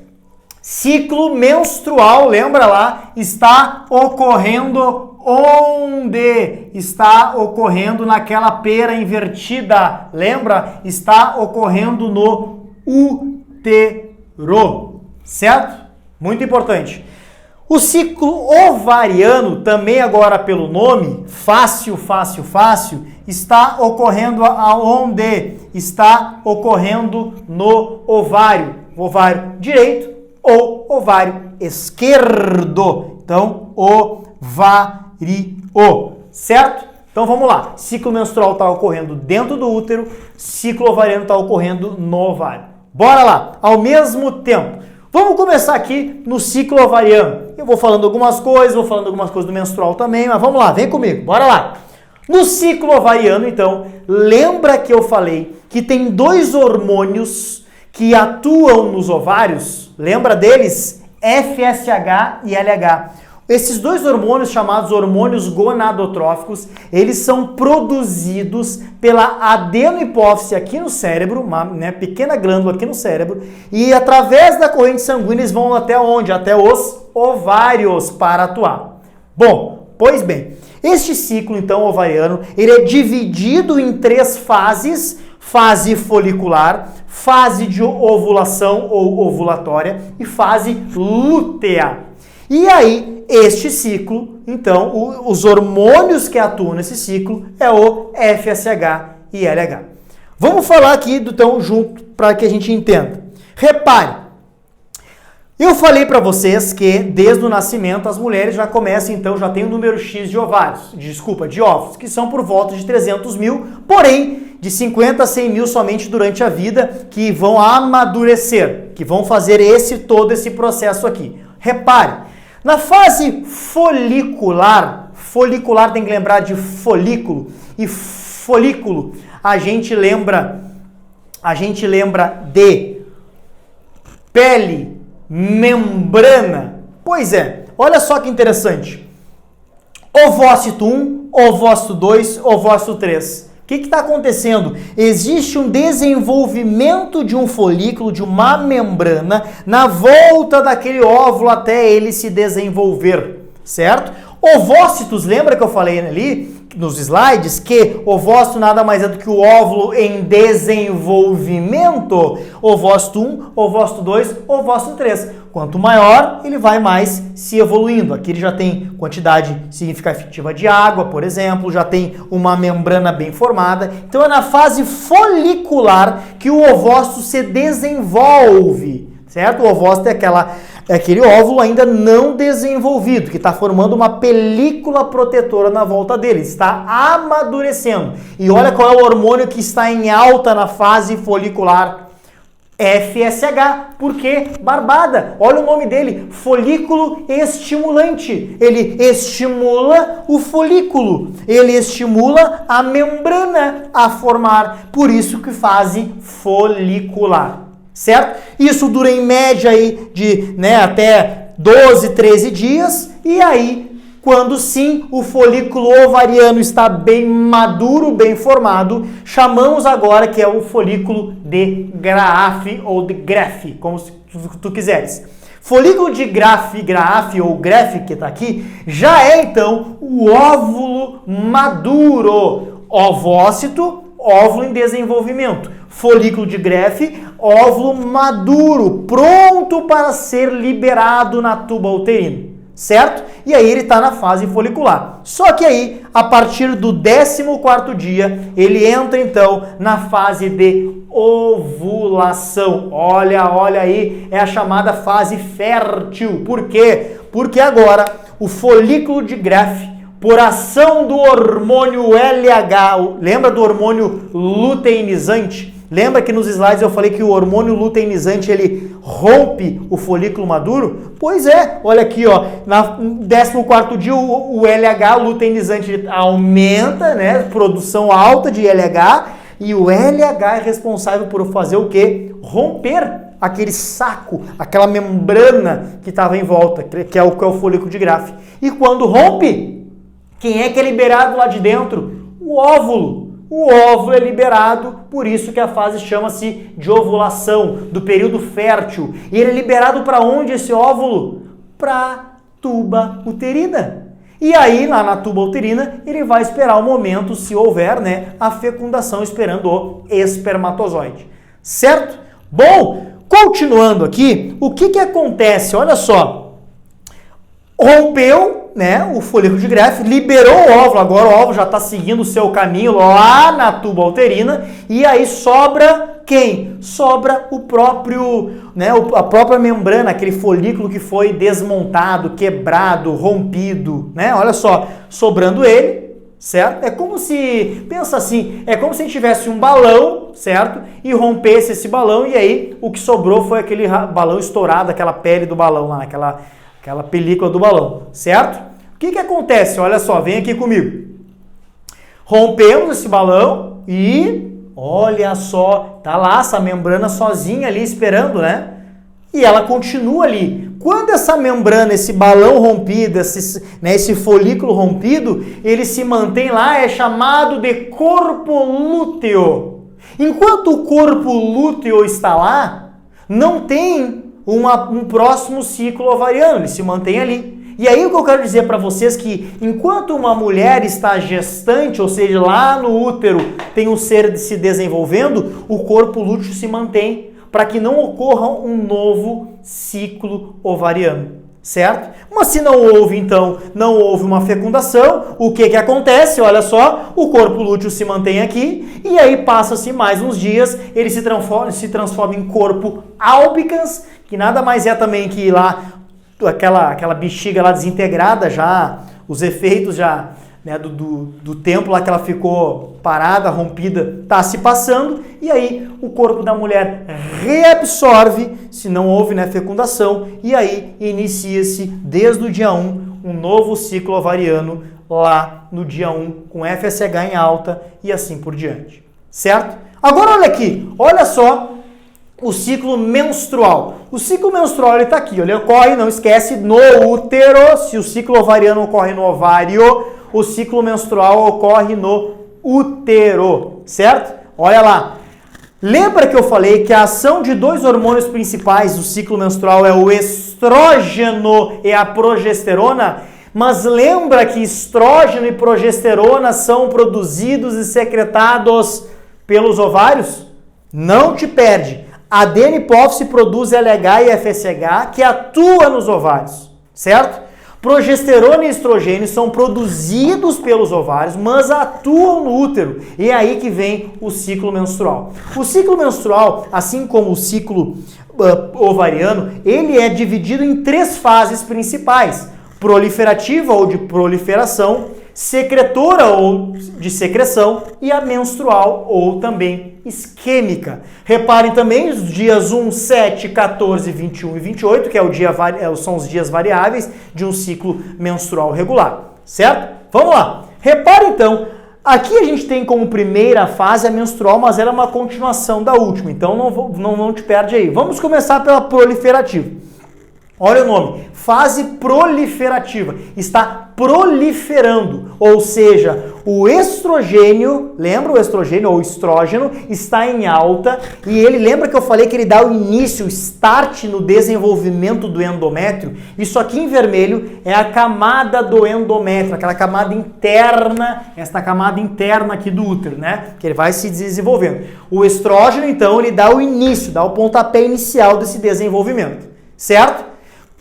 ciclo menstrual, lembra lá, está ocorrendo onde? Está ocorrendo naquela pera invertida, lembra? Está ocorrendo no útero, certo? Muito importante. O ciclo ovariano, também agora pelo nome, fácil, está ocorrendo aonde? Está ocorrendo no ovário direito ou ovário esquerdo. Então, ovário, certo? Então vamos lá. Ciclo menstrual está ocorrendo dentro do útero, ciclo ovariano está ocorrendo no ovário. Bora lá, ao mesmo tempo. Vamos começar aqui no ciclo ovariano. Eu vou falando algumas coisas, do menstrual também, mas vamos lá, vem comigo, bora lá. No ciclo ovariano, então, lembra que eu falei que tem dois hormônios que atuam nos ovários? Lembra deles? FSH e LH. Esses dois hormônios, chamados hormônios gonadotróficos, eles são produzidos pela adenohipófise aqui no cérebro, uma pequena glândula aqui no cérebro, e através da corrente sanguínea eles vão até onde? Até os ovários para atuar. Bom, pois bem, este ciclo, então, ovariano, ele é dividido em 3 fases: fase folicular, fase de ovulação ou ovulatória e fase lútea. E aí, este ciclo, então, os hormônios que atuam nesse ciclo é o FSH e LH. Vamos falar aqui, então, junto, para que a gente entenda. Repare, eu falei para vocês que desde o nascimento as mulheres já começam, então, já tem um número X de de óvulos, que são por volta de 300 mil, porém, de 50 a 100 mil somente durante a vida, que vão amadurecer, que vão fazer todo esse processo aqui. Repare, na fase folicular tem que lembrar de folículo, e folículo a gente lembra de pele, membrana. Pois é, olha só que interessante. Ovócito 1, ovócito 2, ovócito 3. O que está acontecendo? Existe um desenvolvimento de um folículo, de uma membrana, na volta daquele óvulo até ele se desenvolver, certo? Ovócitos, lembra que eu falei ali nos slides que ovócito nada mais é do que o óvulo em desenvolvimento? Ovócito 1, ovócito 2, ovócito 3. Quanto maior, ele vai mais se evoluindo. Aqui ele já tem quantidade significativa de água, por exemplo, já tem uma membrana bem formada. Então é na fase folicular que o ovócito se desenvolve, certo? O ovócito é aquele óvulo ainda não desenvolvido, que está formando uma película protetora na volta dele, está amadurecendo. E olha qual é o hormônio que está em alta na fase folicular. FSH, porque barbada, olha o nome dele, folículo estimulante. Ele estimula o folículo, ele estimula a membrana a formar, por isso que fase folicular, certo? Isso dura em média aí de até 12, 13 dias, e aí quando sim o folículo ovariano está bem maduro, bem formado, chamamos agora que é o folículo de Graafi ou de Greffi, como tu quiseres. Folículo de Graafi ou Greffi, que está aqui, já é então o óvulo maduro. Ovócito, óvulo em desenvolvimento. Folículo de Greffi, óvulo maduro, pronto para ser liberado na tuba uterina. Certo? E aí ele está na fase folicular. Só que aí, a partir do 14º dia, ele entra então na fase de ovulação. Olha aí, é a chamada fase fértil. Por quê? Porque agora o folículo de Greffi, por ação do hormônio LH, lembra do hormônio luteinizante? Lembra que nos slides eu falei que o hormônio luteinizante ele rompe o folículo maduro? Pois é, olha aqui, ó, no 14º dia o LH, o luteinizante, aumenta, né, produção alta de LH, e o LH é responsável por fazer o quê? Romper aquele saco, aquela membrana que estava em volta, que é o folículo de Graafi. E quando rompe, quem é que é liberado lá de dentro? O óvulo. O óvulo é liberado, por isso que a fase chama-se de ovulação, do período fértil. E ele é liberado para onde esse óvulo? Para a tuba uterina. E aí, lá na tuba uterina, ele vai esperar o momento, se houver, né, a fecundação, esperando o espermatozoide. Certo? Bom, continuando aqui, o que acontece? Olha só, rompeu, né, o folículo de Graafi, liberou o óvulo, agora o óvulo já está seguindo o seu caminho lá na tuba uterina, e aí sobra quem? Sobra o próprio, né, a própria membrana, aquele folículo que foi desmontado, quebrado, rompido, né, olha só, sobrando ele, certo? É como se, pensa assim, é como se a gente tivesse um balão, certo? E rompesse esse balão, e aí o que sobrou foi aquele balão estourado, aquela pele do balão lá, aquela película do balão, certo? O que acontece? Olha só, vem aqui comigo. Rompemos esse balão e olha só, tá lá essa membrana sozinha ali esperando, né? E ela continua ali. Quando essa membrana, esse balão rompido, esse folículo rompido, ele se mantém lá, é chamado de corpo lúteo. Enquanto o corpo lúteo está lá, não tem um próximo ciclo ovariano, ele se mantém ali. E aí o que eu quero dizer para vocês é que enquanto uma mulher está gestante, ou seja, lá no útero tem um ser se desenvolvendo, o corpo lúteo se mantém para que não ocorra um novo ciclo ovariano, certo? Mas se não houve, então, não houve uma fecundação, o que acontece? Olha só, o corpo lúteo se mantém aqui e aí passa-se mais uns dias, ele se transforma em corpo albicans, que nada mais é também que lá aquela bexiga lá desintegrada já, os efeitos já, né, do tempo lá que ela ficou parada, rompida, tá se passando, e aí o corpo da mulher reabsorve, se não houve, né, fecundação, e aí inicia-se desde o dia 1 um novo ciclo ovariano lá no dia 1 com FSH em alta e assim por diante, certo? Agora olha aqui, olha só o ciclo menstrual. O ciclo menstrual ele tá aqui, ele ocorre, não esquece, no útero. Se o ciclo ovariano ocorre no ovário, o ciclo menstrual ocorre no útero, certo? Olha lá. Lembra que eu falei que a ação de dois hormônios principais do ciclo menstrual é o estrógeno e a progesterona? Mas lembra que estrógeno e progesterona são produzidos e secretados pelos ovários? Não te perde. A adeno-hipófise produz LH e FSH que atua nos ovários, certo? Progesterona e estrogênio são produzidos pelos ovários, mas atuam no útero. E é aí que vem o ciclo menstrual. O ciclo menstrual, assim como o ciclo ovariano, ele é dividido em 3 fases principais: proliferativa ou de proliferação, secretora ou de secreção e a menstrual ou também isquêmica. Reparem também os dias 1, 7, 14, 21 e 28, que são os dias variáveis de um ciclo menstrual regular, certo? Vamos lá. Repare então, aqui a gente tem como primeira fase a menstrual, mas ela é uma continuação da última, então não te perde aí. Vamos começar pela proliferativa. Olha o nome, fase proliferativa, está proliferando, ou seja, o estrogênio, lembra o estrogênio ou estrógeno, está em alta e ele, lembra que eu falei que ele dá o início, o start no desenvolvimento do endométrio? Isso aqui em vermelho é a camada do endométrio, aquela camada interna, esta camada interna aqui do útero, né? Que ele vai se desenvolvendo. O estrógeno, então, ele dá o início, dá o pontapé inicial desse desenvolvimento, certo?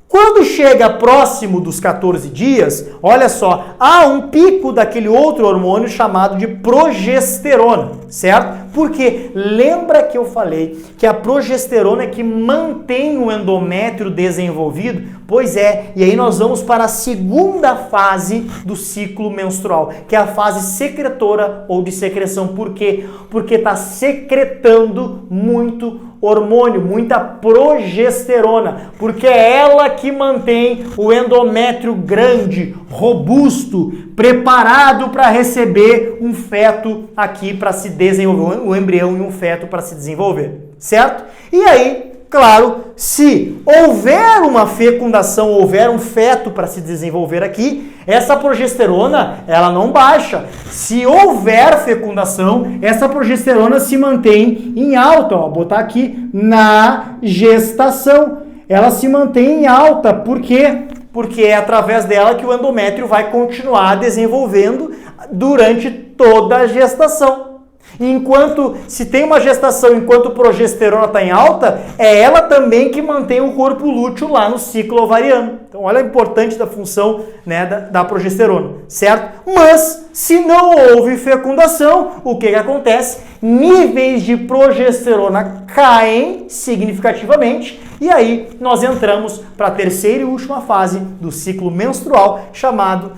Quando chega próximo dos 14 dias, olha só, há um pico daquele outro hormônio chamado de progesterona, certo? Porque lembra que eu falei que a progesterona é que mantém o endométrio desenvolvido? Pois é, e aí nós vamos para a segunda fase do ciclo menstrual, que é a fase secretora ou de secreção. Por quê? Porque está secretando muito hormônio, muita progesterona, porque é ela que mantém o endométrio grande, robusto, preparado para receber um feto aqui para se desenvolver, o embrião e um feto para se desenvolver, certo? E aí, claro, se houver uma fecundação, houver um feto para se desenvolver aqui, essa progesterona, ela não baixa. Se houver fecundação, essa progesterona se mantém em alta. Ó, vou botar aqui na gestação. Ela se mantém em alta. Por quê? Porque é através dela que o endométrio vai continuar desenvolvendo durante toda a gestação. Enquanto, se tem uma gestação enquanto progesterona está em alta, é ela também que mantém o corpo lúteo lá no ciclo ovariano. Então, olha a importância da função, né, da progesterona, certo? Mas, se não houve fecundação, o que acontece? Níveis de progesterona caem significativamente e aí nós entramos para a terceira e última fase do ciclo menstrual, chamado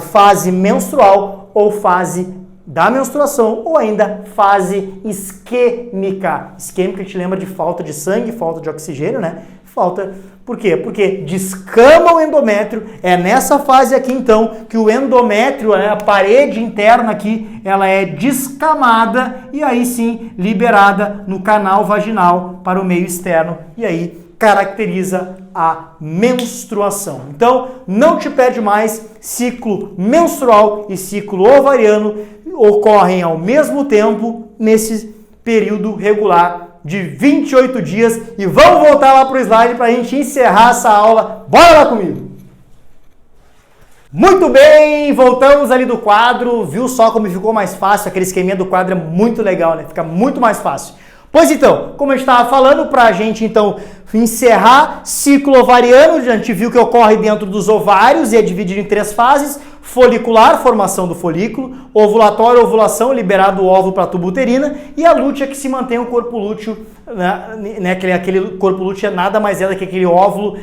fase menstrual ou fase da menstruação, ou ainda fase isquêmica. Isquêmica a gente lembra de falta de sangue, falta de oxigênio, né? Por quê? Porque descama o endométrio, é nessa fase aqui então que o endométrio, a parede interna aqui, ela é descamada e aí sim liberada no canal vaginal para o meio externo e aí caracteriza a menstruação. Então, não te perde mais, ciclo menstrual e ciclo ovariano ocorrem ao mesmo tempo nesse período regular de 28 dias e vamos voltar lá para o slide para a gente encerrar essa aula. Bora lá comigo! Muito bem, voltamos ali do quadro, viu só como ficou mais fácil? Aquele esqueminha do quadro é muito legal, né? Fica muito mais fácil. Pois então, como a gente estava falando, para a gente então encerrar ciclo ovariano, a gente viu que ocorre dentro dos ovários e é dividido em 3 fases: folicular, formação do folículo, ovulatório, ovulação, liberado o óvulo para a tuba uterina, e a lútea que se mantém o corpo lúteo, né, aquele corpo lúteo é nada mais é do que aquele óvulo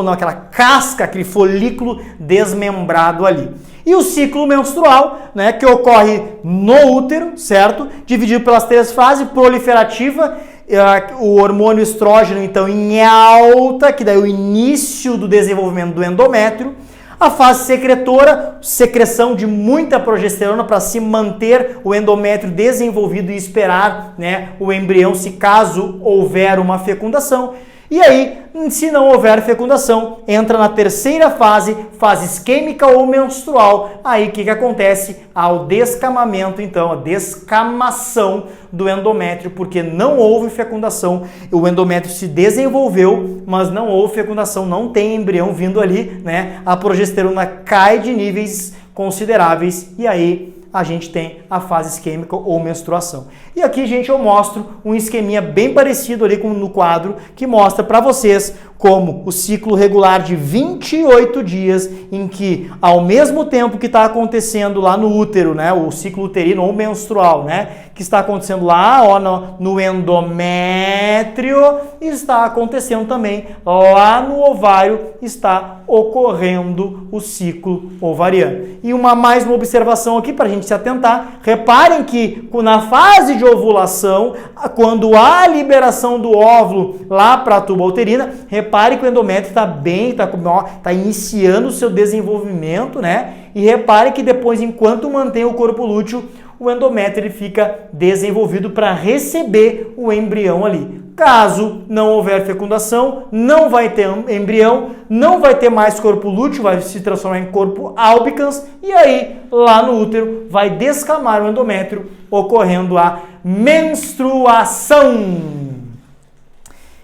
não, aquela casca, aquele folículo desmembrado ali. E o ciclo menstrual, né, que ocorre no útero, certo? Dividido pelas 3 fases: proliferativa, o hormônio estrógeno então em alta, que daí é o início do desenvolvimento do endométrio. A fase secretora, secreção de muita progesterona para se manter o endométrio desenvolvido e esperar, né, o embrião, se caso houver uma fecundação. E aí, se não houver fecundação, entra na terceira fase, fase isquêmica ou menstrual. Aí o que acontece? Ao descamamento, então, a descamação do endométrio, porque não houve fecundação, o endométrio se desenvolveu, mas não houve fecundação, não tem embrião vindo ali, né? A progesterona cai de níveis consideráveis e aí a gente tem a fase isquêmica ou menstruação. E aqui, gente, eu mostro um esqueminha bem parecido ali com no quadro, que mostra para vocês como o ciclo regular de 28 dias, em que ao mesmo tempo que está acontecendo lá no útero, né, o ciclo uterino ou menstrual, né, que está acontecendo lá ó, no endométrio, está acontecendo também lá no ovário, está ocorrendo o ciclo ovariano. E mais uma observação aqui para a gente se atentar: reparem que na fase de ovulação, quando há liberação do óvulo lá para a tuba uterina, repare que o endométrio está iniciando o seu desenvolvimento, né? E repare que depois, enquanto mantém o corpo lúteo, o endométrio ele fica desenvolvido para receber o embrião ali. Caso não houver fecundação, não vai ter embrião, não vai ter mais corpo lúteo, vai se transformar em corpo albicans e aí, lá no útero, vai descamar o endométrio, ocorrendo a menstruação.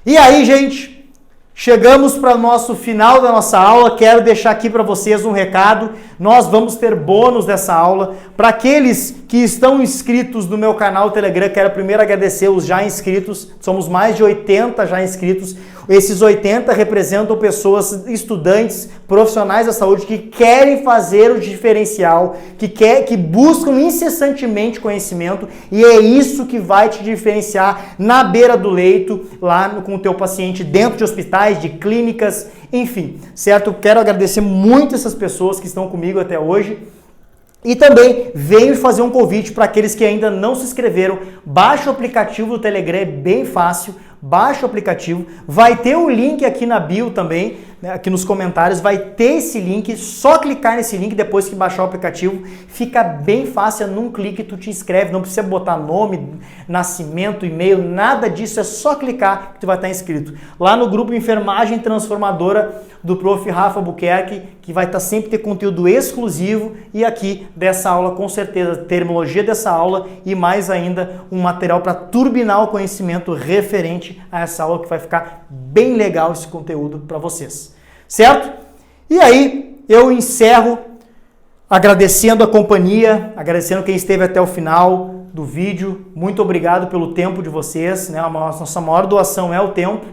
E aí, gente, Chegamos para o nosso final da nossa aula. Quero deixar aqui para vocês um recado. Nós vamos ter bônus dessa aula. Para aqueles que estão inscritos no meu canal Telegram, quero primeiro agradecer os já inscritos. Somos mais de 80 já inscritos. Esses 80 representam pessoas, estudantes, profissionais da saúde que querem fazer o diferencial, que buscam incessantemente conhecimento, e é isso que vai te diferenciar na beira do leito, lá com o teu paciente, dentro de hospitais, de clínicas, enfim, certo? Quero agradecer muito essas pessoas que estão comigo até hoje. E também venho fazer um convite para aqueles que ainda não se inscreveram. Baixa o aplicativo do Telegram, é bem fácil. Baixa o aplicativo. Vai ter o link aqui na bio também, né, aqui nos comentários. Vai ter esse link. Só clicar nesse link depois que baixar o aplicativo. Fica bem fácil, num clique tu te inscreve. Não precisa botar nome, nascimento, e-mail, nada disso. É só clicar que tu vai estar inscrito. Lá no grupo Enfermagem Transformadora do Prof. Rafa Buquerque, que vai estar sempre ter conteúdo exclusivo, e aqui dessa aula, com certeza, terminologia dessa aula e mais ainda um material para turbinar o conhecimento referente a essa aula, que vai ficar bem legal esse conteúdo para vocês, certo? E aí eu encerro agradecendo a companhia, agradecendo quem esteve até o final do vídeo. Muito obrigado pelo tempo de vocês, né? A nossa maior doação é o tempo,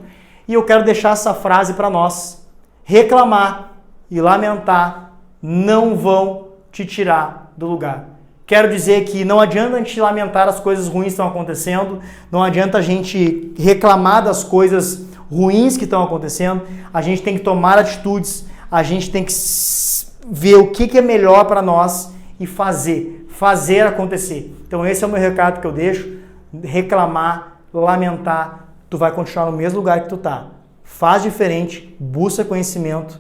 e eu quero deixar essa frase para nós: reclamar e lamentar não vão te tirar do lugar. Quero dizer que não adianta a gente lamentar as coisas ruins que estão acontecendo, não adianta a gente reclamar das coisas ruins que estão acontecendo, a gente tem que tomar atitudes, a gente tem que ver o que é melhor para nós e fazer acontecer. Então esse é o meu recado que eu deixo: reclamar, lamentar, tu vai continuar no mesmo lugar que tu tá. Faz diferente, busca conhecimento,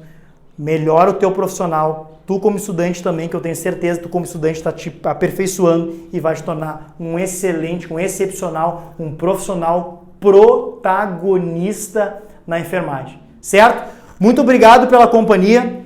melhora o teu profissional. Tu como estudante também, que eu tenho certeza que tu como estudante está te aperfeiçoando e vai te tornar um excelente, um excepcional, um profissional protagonista na enfermagem, certo? Muito obrigado pela companhia.